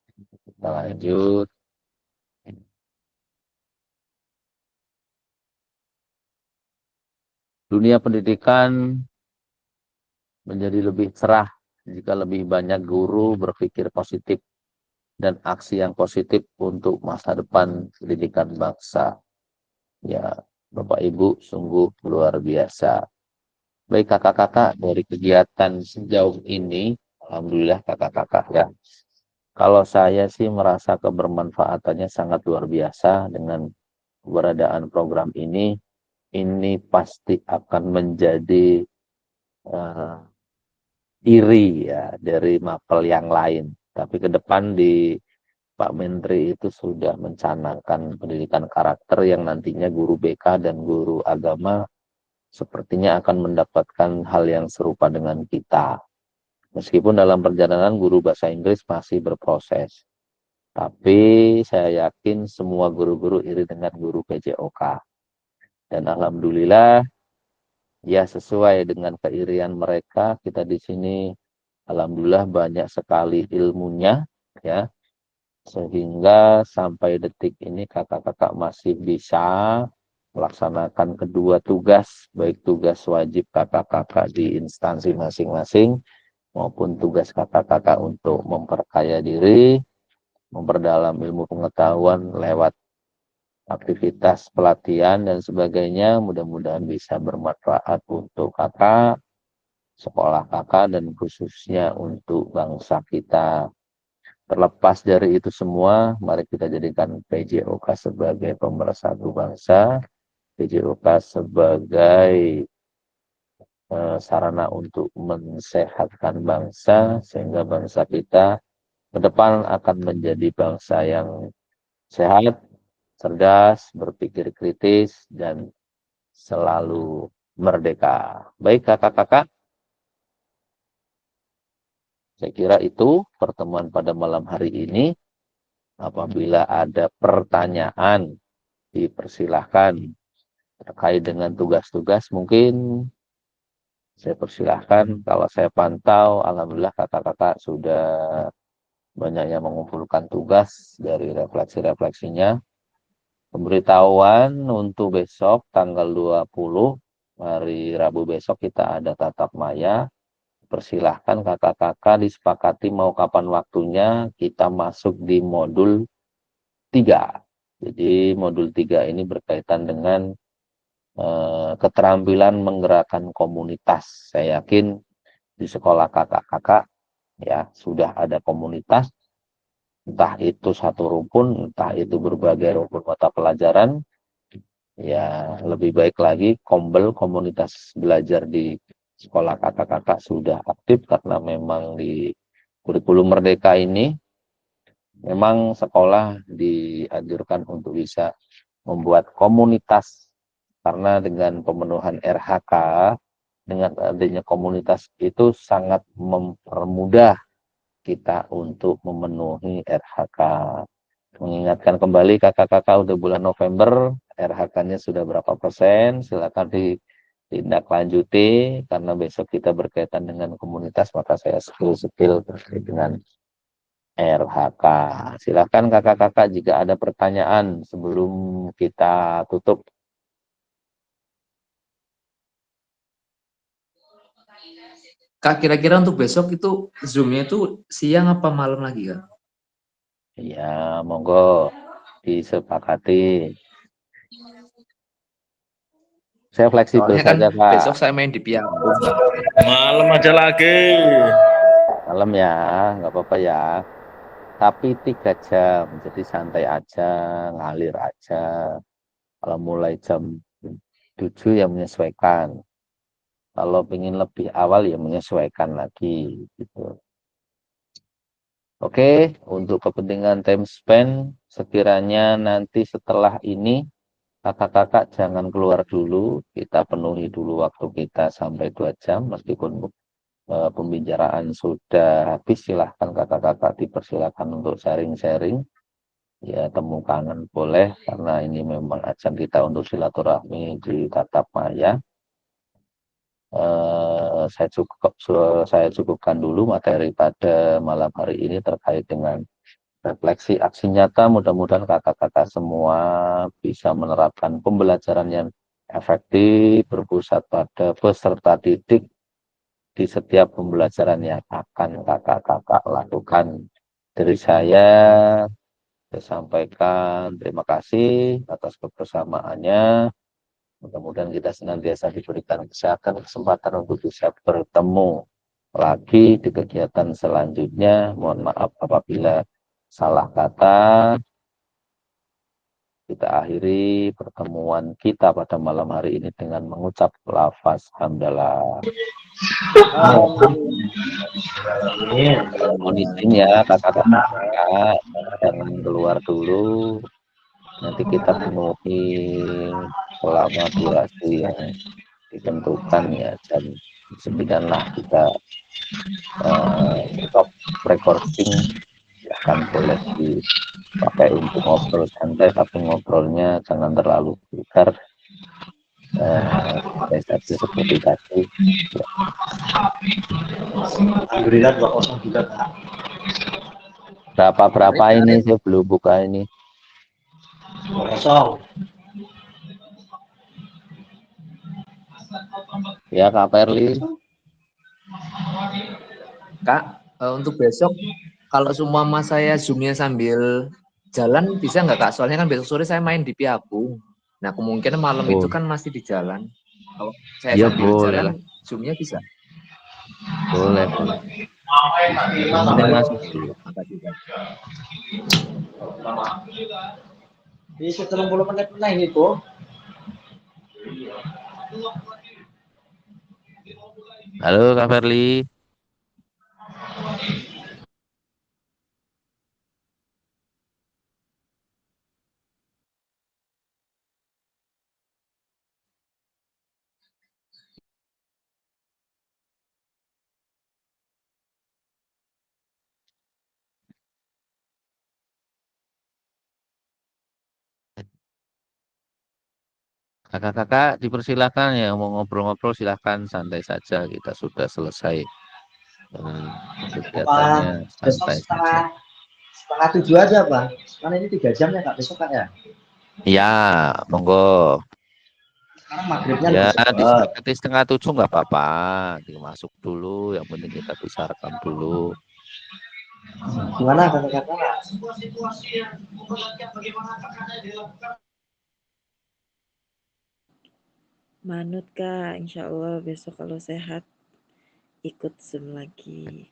kita lanjut. Dunia pendidikan menjadi lebih cerah jika lebih banyak guru berpikir positif dan aksi yang positif untuk masa depan pendidikan bangsa. Ya, Bapak Ibu sungguh luar biasa. Baik kakak-kakak, dari kegiatan sejauh ini, alhamdulillah kakak-kakak ya. Kalau saya sih merasa kebermanfaatannya sangat luar biasa dengan keberadaan program ini pasti akan menjadi iri ya dari mapel yang lain. Tapi ke depan di Pak Menteri itu sudah mencanangkan pendidikan karakter yang nantinya guru BK dan guru agama sepertinya akan mendapatkan hal yang serupa dengan kita. Meskipun dalam perjalanan guru bahasa Inggris masih berproses. Tapi saya yakin semua guru-guru iri dengan guru PJOK. Dan alhamdulillah ya sesuai dengan keirian mereka, kita di sini alhamdulillah banyak sekali ilmunya ya. Sehingga sampai detik ini kakak-kakak masih bisa melaksanakan kedua tugas, baik tugas wajib kakak-kakak di instansi masing-masing maupun tugas kakak-kakak untuk memperkaya diri, memperdalam ilmu pengetahuan lewat aktivitas pelatihan dan sebagainya. Mudah-mudahan bisa bermanfaat untuk kakak, sekolah kakak, dan khususnya untuk bangsa kita. Terlepas dari itu semua, mari kita jadikan PJOK sebagai pemersatu bangsa, PJOK sebagai sarana untuk mensehatkan bangsa, sehingga bangsa kita ke depan akan menjadi bangsa yang sehat, cerdas, berpikir kritis, dan selalu merdeka. Baik kakak-kakak, saya kira itu pertemuan pada malam hari ini. Apabila ada pertanyaan, dipersilahkan terkait dengan tugas-tugas. Mungkin saya persilahkan. Kalau saya pantau, alhamdulillah kakak-kakak sudah banyak yang mengumpulkan tugas dari refleksi-refleksinya. Pemberitahuan untuk besok tanggal 20 hari Rabu besok kita ada tatap maya. Persilahkan kakak-kakak disepakati mau kapan waktunya kita masuk di modul 3. Jadi modul 3 ini berkaitan dengan keterampilan menggerakkan komunitas. Saya yakin di sekolah kakak-kakak ya sudah ada komunitas, entah itu satu rumpun, entah itu berbagai rumpun mata pelajaran. Ya lebih baik lagi komunitas belajar di sekolah kakak-kakak sudah aktif karena memang di kurikulum Merdeka ini memang sekolah dianjurkan untuk bisa membuat komunitas karena dengan pemenuhan RHK dengan adanya komunitas itu sangat mempermudah kita untuk memenuhi RHK. Mengingatkan kembali kakak-kakak udah bulan November, RH-nya sudah berapa persen, silakan ditindaklanjuti karena besok kita berkaitan dengan komunitas, maka saya spill terkait dengan RHK. Silakan kakak-kakak jika ada pertanyaan sebelum kita tutup. Kak, kira-kira untuk besok itu Zoom-nya itu siang apa malam lagi, Kak? Ya, monggo disepakati. Saya fleksibel Soalnya kan saja, Kak. besok saya main di Piagum. Malam aja lagi. Malam ya, nggak apa-apa ya. Tapi 3 jam, jadi santai aja, ngalir aja. Kalau mulai jam 7 ya menyesuaikan. Kalau ingin lebih awal ya menyesuaikan lagi gitu. Oke, untuk kepentingan time spend, sekiranya nanti setelah ini kakak-kakak jangan keluar dulu, kita penuhi dulu waktu kita sampai 2 jam, meskipun pembicaraan sudah habis, silahkan kakak-kakak dipersilahkan untuk sharing-sharing. Ya, temu kangen boleh, karena ini memang ajang kita untuk silaturahmi di tatap maya. Saya cukupkan dulu materi pada malam hari ini terkait dengan refleksi aksi nyata. Mudah-mudahan kakak-kakak semua bisa menerapkan pembelajaran yang efektif, berpusat pada peserta didik di setiap pembelajaran yang akan kakak-kakak lakukan. Dari saya sampaikan terima kasih atas kebersamaannya. Mudah-mudahan kita senantiasa diberikan kesempatan untuk bisa bertemu lagi di kegiatan selanjutnya. Mohon maaf apabila salah kata. Kita akhiri pertemuan kita pada malam hari ini dengan mengucap lafaz hamdalah. Mohon izin ya kakak-kakak, jangan keluar dulu. Nanti kita penuhi selama durasi yang ditentukan ya, jam 9 lah kita stop recording. Silahkan boleh dipakai untuk ngobrol santai, tapi ngobrolnya jangan terlalu vulgar. Saja seperti tadi. Alhamdulillah 2-0 juga, Kak. Berapa ini saya belum buka ini. 2-0. Ya Kak Perli. Kak, untuk besok kalau semua mas saya zoomnya sambil jalan bisa nggak Kak? Soalnya kan besok sore saya main di Piagum. Nah kemungkinan malam itu kan masih di jalan. Kalau saya Ya, sambil boleh jalan lah. zoomnya bisa. Boleh. Mending masuk dulu. Bisa 30 menit ini tuh. Halo Kak Perli. Kakak-kakak dipersilakan ya, mau ngobrol-ngobrol silahkan, santai saja, kita sudah selesai kegiatannya, santai saja. Setengah 7 aja, Bang. Karena ini 3 jam ya Kak besok Kak ya. Ya, monggo. Sekarang maghribnya Ya, lebih cepat. disepakati setengah 7 nggak apa-apa, masuk dulu, yang penting kita bisa rekam dulu. Gimana kakak-kakak? Manut Kak, insya Allah besok kalau sehat ikut Zoom lagi.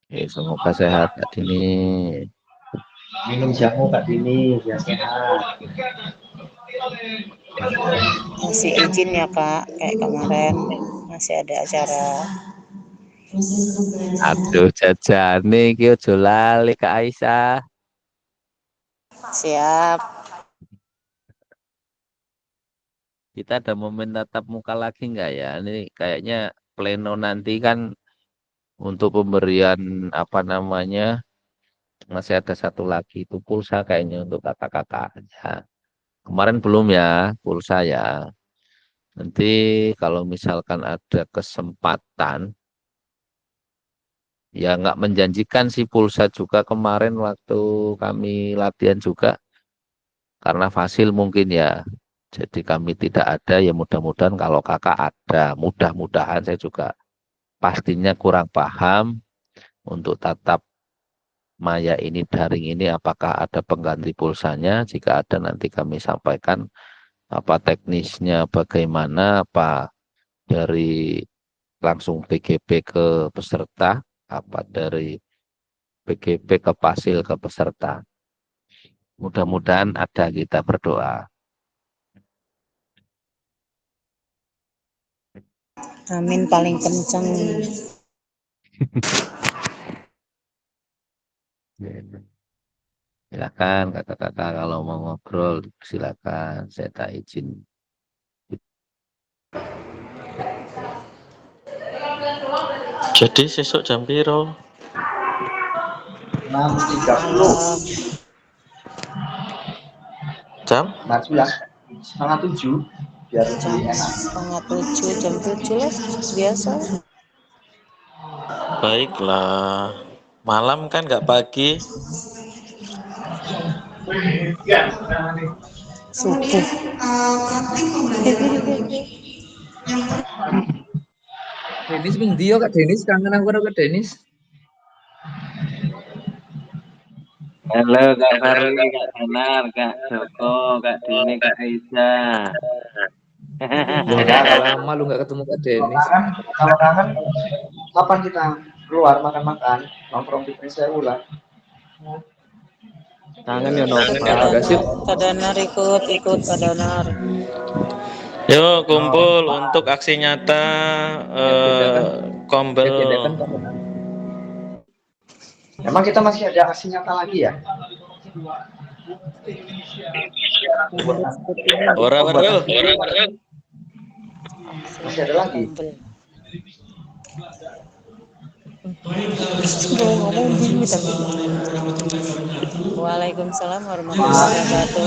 Oke, semoga sehat Kak Dini. Minum jamu Kak Dini biar sehat. Masih izin ya Kak, kayak kemarin masih ada acara. Aduh, jajane iki aja lali Kak Aisyah. Siap. Kita ada momen tatap muka lagi nggak ya? Ini kayaknya pleno nanti kan untuk pemberian apa namanya, masih ada satu lagi itu pulsa kayaknya untuk kakak-kakaknya. Kemarin belum ya pulsa ya. Nanti kalau misalkan ada kesempatan, ya nggak menjanjikan sih pulsa juga kemarin waktu kami latihan juga. Karena fasil mungkin ya. Jadi kami tidak ada, ya mudah-mudahan kalau kakak ada. Mudah-mudahan saya juga pastinya kurang paham untuk tatap maya ini daring ini apakah ada pengganti pulsanya. Jika ada nanti kami sampaikan apa teknisnya bagaimana, apa dari langsung PGP ke peserta, apa dari PGP ke Pasil ke peserta. Mudah-mudahan ada, kita berdoa. Amin paling kenceng. Silakan kakak-kakak kalau mau ngobrol silakan, saya tak izin. Jadi sesuk jam piro? 6.30 Jam? 6.30 biar Jam lebih enak. 6:30, jam 7 lah biasa. Baiklah. Malam kan nggak pagi. Subuh. Denis ping ndi yo Kak Denis, kangen aku karo Kak Denis. Halo Kak Farli, Kak Danar, Kak Joko, Kak Dini, Kak Aisyah. Udah lama lu nggak ketemu Kak Denis. Kalau kangen, kapan kita keluar makan-makan, nongkrong di Prinseu lah. Kangen ya Nova. Kak Danar ikut Kak Danar. Yuk kumpul untuk aksi nyata Kombel. Emang kita masih ada aksi nyata lagi ya? Ora. Masih ada lagi. Waalaikumsalam warahmatullahi wabarakatuh.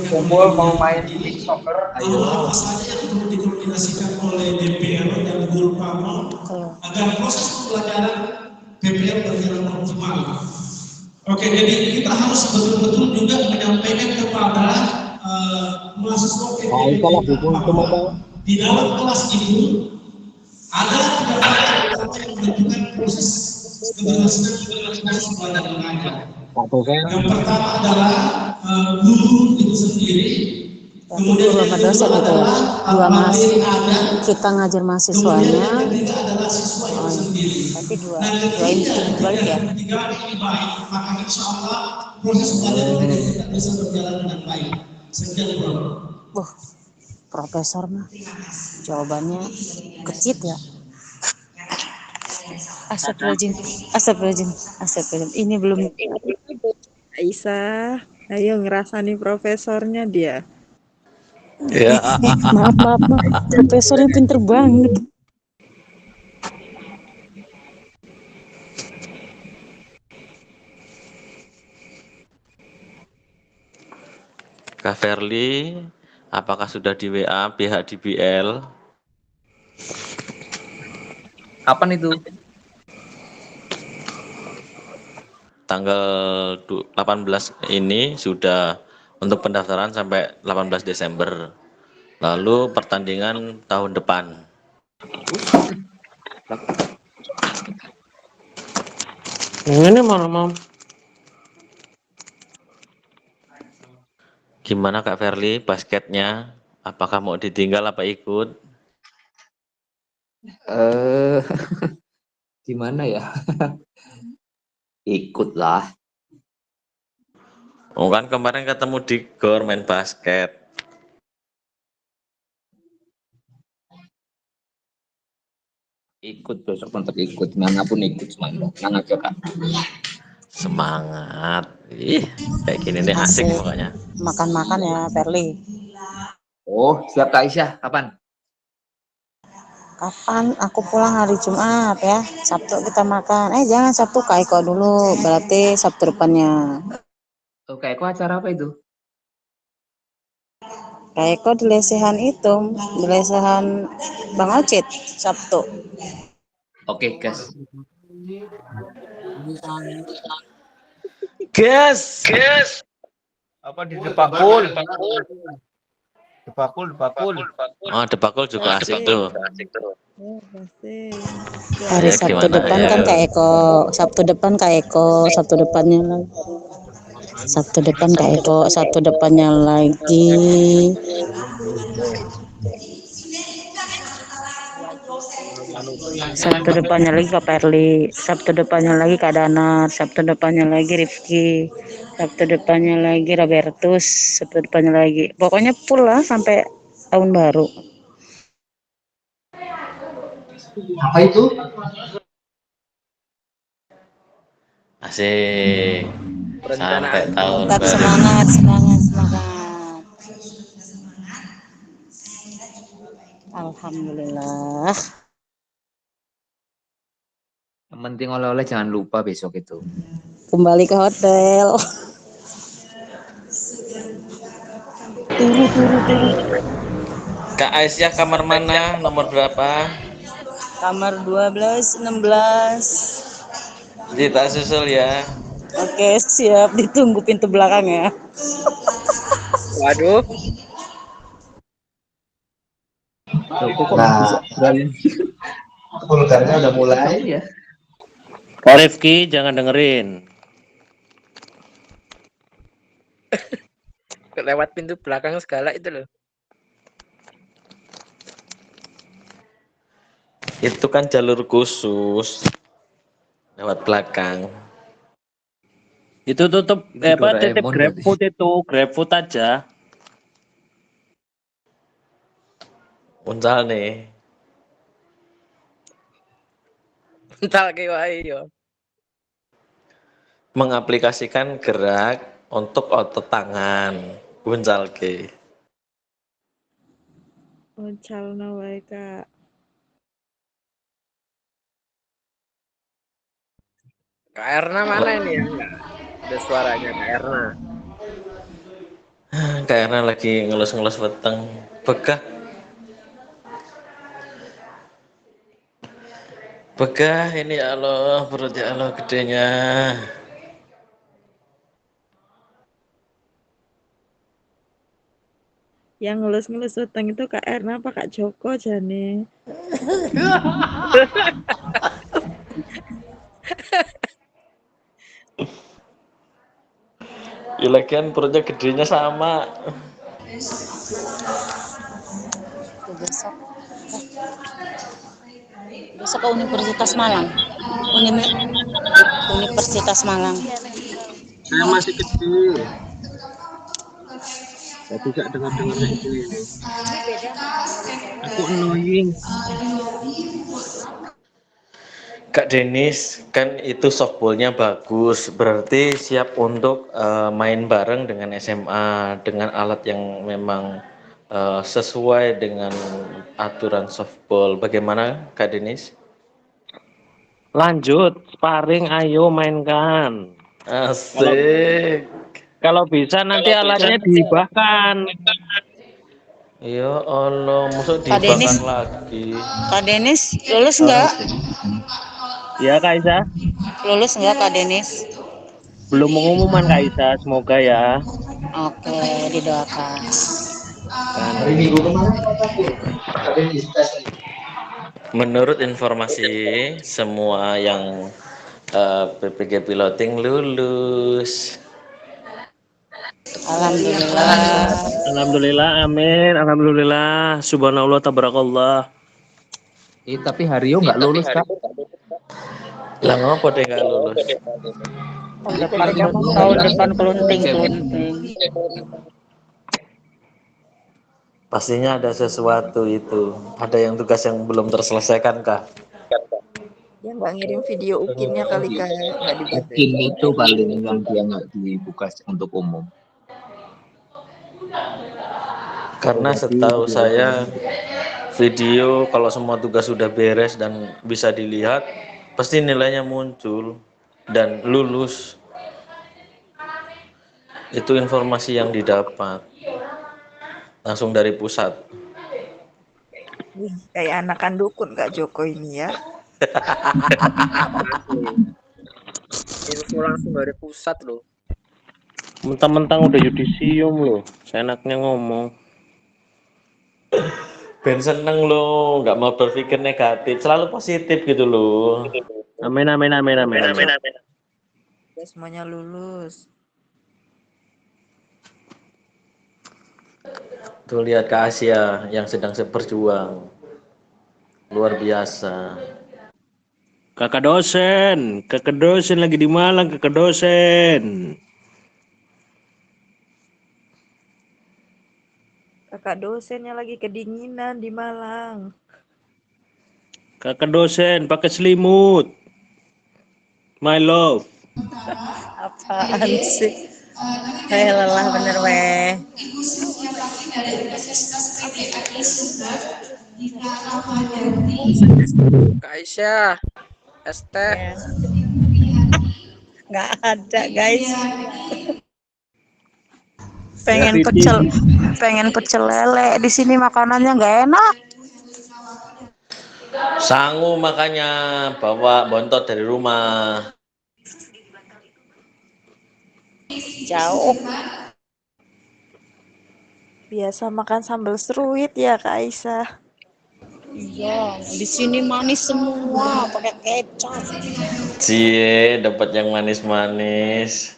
Kumpul mau main beach soccer, ayo. Oleh DPR dan guru PAMON agar proses pembelajaran DPR berjalan optimal. Oke, jadi kita harus betul-betul juga menyampaikan kepada mahasiswa DPR di dalam kelas itu ada menentukan proses keberhasilan proses belajar mengajar. Yang pertama adalah guru itu sendiri. Kemudian sama dosen itu ya, kita ngajar mahasiswanya, tapi dua balik ya. Maka insya Allah proses belajar kita bisa berjalan dengan baik. Sekian Bro. Profesor mah jawabannya kecil ya. Astagfirullahaladzim. Ini belum. Aisyah, ayo ngerasani profesornya dia. Ya. Maaf. Profesornya pinter banget. Kak Verly, apakah sudah di WA pihak DBL? Kapan itu? Tanggal 18 ini sudah untuk pendaftaran sampai 18 Desember. Lalu pertandingan tahun depan. Ini mau. Gimana Kak Verly basketnya? Apakah mau ditinggal apa ikut? Gimana ya? Ikutlah. Oh kan kemarin ketemu di GOR main basket. Ikut besok untuk ikut, manapun ikut semangat aja Kak. Semangat. Ih, kayak gini nih asik Asik. pokoknya. Makan-makan ya, Perli. Oh, siap Kak Aisyah, kapan? Kapan aku pulang hari Jumat ya? Sabtu kita makan. Jangan Sabtu Kak Eko dulu, berarti Sabtu depannya. Oh, Kak Eko acara apa itu? Kak Eko di lesehan itu, di lesehan Bang Ocit, Sabtu. Oke, gas. Gas. Apa di Depakul? Depakul. Oh, Depakul juga asik tuh. Hari Ya, Sabtu gimana? depan kan Kak Eko, Sabtu depan Kak Eko, Sabtu depannya lagi. Sabtu depan Kak Eko, Sabtu depannya lagi. Sabtu depannya lagi Kak Perli, Sabtu depannya lagi Kak Danar, Sabtu depannya lagi Rifki, Sabtu depannya lagi Robertus, Sabtu depannya lagi. Pokoknya full lah sampai tahun baru. Apa itu? Asik. Sampai tahun Tetap baru. semangat. Alhamdulillah. Yang penting oleh-oleh jangan lupa besok itu. Kembali ke hotel. Turu. Kak Aisyah kamar mana? Nomor berapa? Kamar 12, 16. Kita susul ya. Oke, siap. Ditunggu pintu belakang ya. Waduh. Kok bisa berani? Vulgarnya udah mulai ya. Kak Rifki jangan dengerin. Lewat pintu belakang segala itu loh. Itu kan jalur khusus. Lewat belakang. Itu tutup titip GrabFood itu, GrabFood aja. Uncal nih. Entar ke wae yo. Mengaplikasikan gerak untuk otot tangan. Uncal ke. Uncalno wae Kak. Kak Erna mana ini ya? Enggak ada suaranya Kak Erna. Karena lagi ngelus-ngelus weteng. Begah ini ya Allah, perut ya Allah gedenya. Yang ngelus-ngelus utang itu Kak Erna apa Kak Joko jane? Ya lagian perutnya gedenya sama. Besok ke Universitas Malang. Universitas Malang. Saya masih kecil. Jadi gak dengar-dengar kayak gini. Aku annoying. Kak Denis, kan itu softballnya bagus, berarti siap untuk main bareng dengan SMA dengan alat yang memang sesuai dengan aturan softball. Bagaimana Kak Denis? Lanjut, sparring, ayo mainkan. Asik. Kalau bisa nanti alatnya dihibahkan. Ya Allah, maksud Kak Denis. dihibahkan lagi. Kak Denis lulus enggak? Ya Kak Isa. Lulus enggak Kak Denis? Belum pengumuman Kak Isa, semoga ya. Oke, didoakan. Hari Minggu kemarin ada di tes. Menurut informasi semua yang PPG piloting lulus. Alhamdulillah. Alhamdulillah, amin. Alhamdulillah, subhanallah, tabarakallah. Tapi Hario nggak lulus Kak. Lah ngapa deh nggak lulus? Tahun depan kelunting. Pastinya ada sesuatu itu. Ada yang tugas yang belum terselesaikan kah? Coba ngirim video ukinnya kali Kak, nggak dibaca. Ukin itu paling yang dia nggak dibuka untuk umum. Karena setahu saya video kalau semua tugas sudah beres dan bisa dilihat, pasti nilainya muncul dan lulus. Itu informasi yang didapat langsung dari pusat. Wih, kayak anakan dukun Kak Joko ini ya. Info langsung dari pusat loh. Mentang-mentang udah yudisium loh, seenaknya ngomong. Ben seneng loh, nggak mau berpikir negatif, selalu positif gitu loh. Amin amin amin amin. Amin. Ya, semuanya lulus. Tuh lihat ke Asia yang sedang berjuang. Luar biasa. Kakak dosen lagi di Malang, kakak dosen. Kakak dosennya lagi kedinginan di Malang. Kakak dosen pakai selimut. My love. Apaan sih? Lelah bener weh. Ibu Sylvia Bakti dari Universitas PTKI Sumber, Dina Rahmayati. Kak Aisyah, ST. Nggak ada guys. Pengen pecel lele, di sini makanannya nggak enak. Sangu makanya bawa bontot dari rumah. Jauh. Biasa makan sambal seruit ya Kak Aisyah. Iya, di sini manis semua, pakai kecap. Cie, dapat yang manis-manis.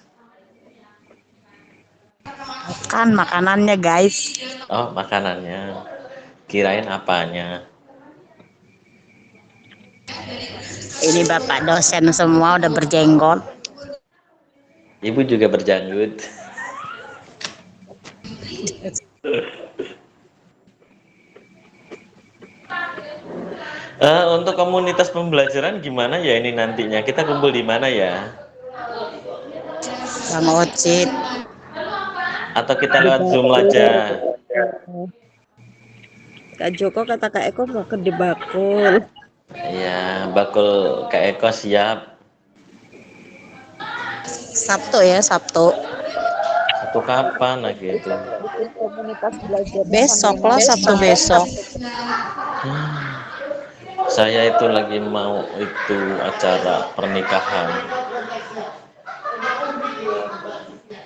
Bukan makanannya guys. Oh, makanannya. Kirain apanya. Ini bapak dosen semua udah berjenggot. Ibu juga berjanggut. Untuk komunitas pembelajaran gimana ya ini nantinya? Kita kumpul di mana ya? Bang Ocit. Atau kita lewat Zoom aja? Kak Joko kata Kak Eko mau ke Debakul. Iya, bakul Kak Eko siap. Sabtu ya, Sabtu. Sabtu kapan lagi itu? Bikin komunitas belajar. Besok lah, Sabtu besok. Saya itu lagi mau itu acara pernikahan.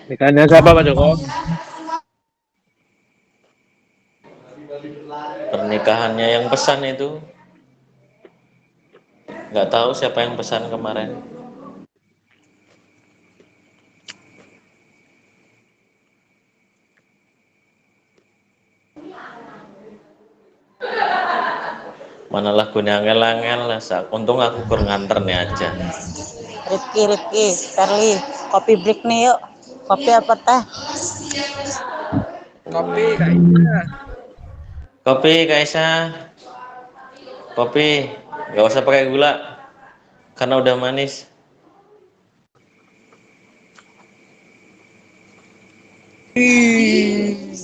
Nikahnya siapa Pak Joko? Pernikahannya yang pesan itu. Nggak tahu siapa yang pesan kemarin. Mana lagunya angel-angel lah. Untung aku kurang nganter nih aja. Rifki, Perli, kopi break nih yuk. Kopi apa teh? Kopi Kak Aisyah. Kopi, Kaisa. Kopi, nggak usah pakai gula, karena udah manis.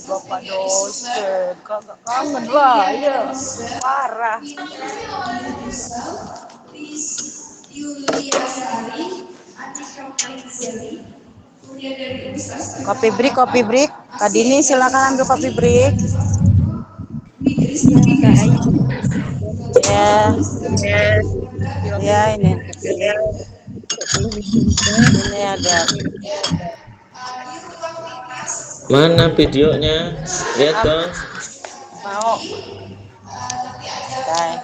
Bapak dosen, kagak kangen lah ya. Parah. Kopi break. Kak Dini silakan ambil kopi break. Ya ini. Ini ada. Mana videonya? Lihat dong. Mau. Bye.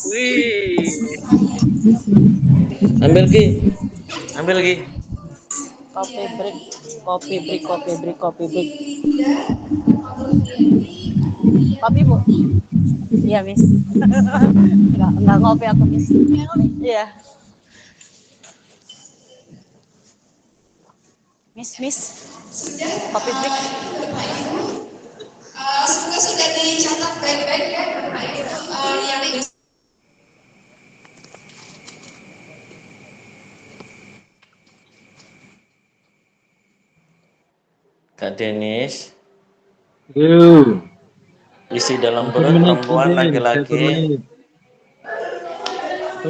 Wih. Ambil lagi. Kopi break. Kopi Bu? Iya Miss. Enggak ngopi aku Miss. Iya. Miss, kopi break. Semoga sudah dicatat baik-baik ya Bapak Ibu yang Kak Denis, Yo. isi dalam 1 perut menit, perempuan Udin. 1 laki-laki. menit.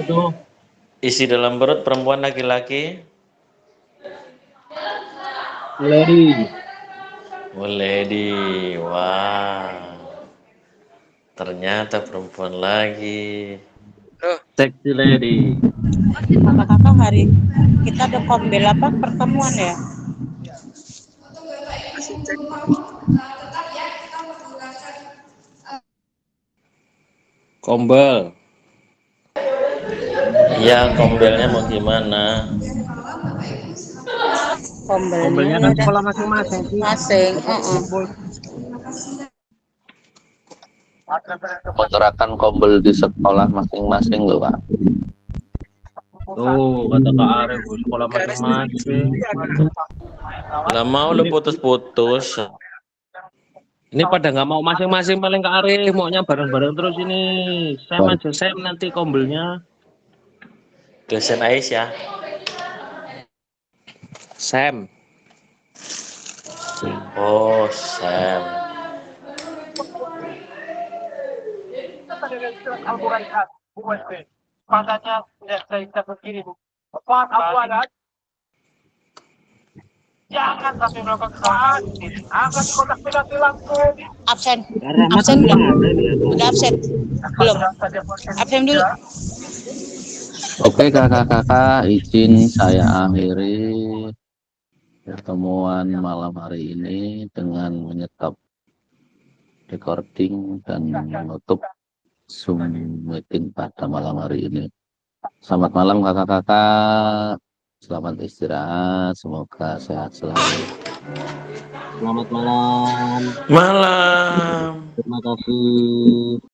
Tuh. Isi dalam perut perempuan laki-laki. Lady. Oh, lady. Wah. Ternyata perempuan lagi. Sexy lady. Kakak-kakak hari kita ada kombel apa pertemuan ya? Kombel. Iya, kombelnya mau gimana? Kombelnya Ya kan udah sekolah masing-masing sih. masing. Menggerakkan kombel di sekolah masing-masing loh Pak. Tuh, kata Kak Arif, sekolah masing-masing. Nggak mau lu putus-putus. Ini pada nggak mau masing-masing paling Kak Arif, maunya bareng-bareng terus ini. Sam aja Sam nanti kombelnya. Dosen Aisyah. Sam. Oh, Sam. Padanya tidak saya begini. Pak Abu Anas, jangan sampai melakukan kesalahan. Angkat kotak penalti langsung. Absen. Absen belum? Udah absen? Belum. Absen dulu. Oke kakak-kakak, izin saya akhiri pertemuan malam hari ini dengan menyetop recording dan menutup Zoom meeting pada malam hari ini. Selamat malam kakak-kakak, selamat istirahat, semoga sehat selalu. Selamat malam. Malam. Terima kasih.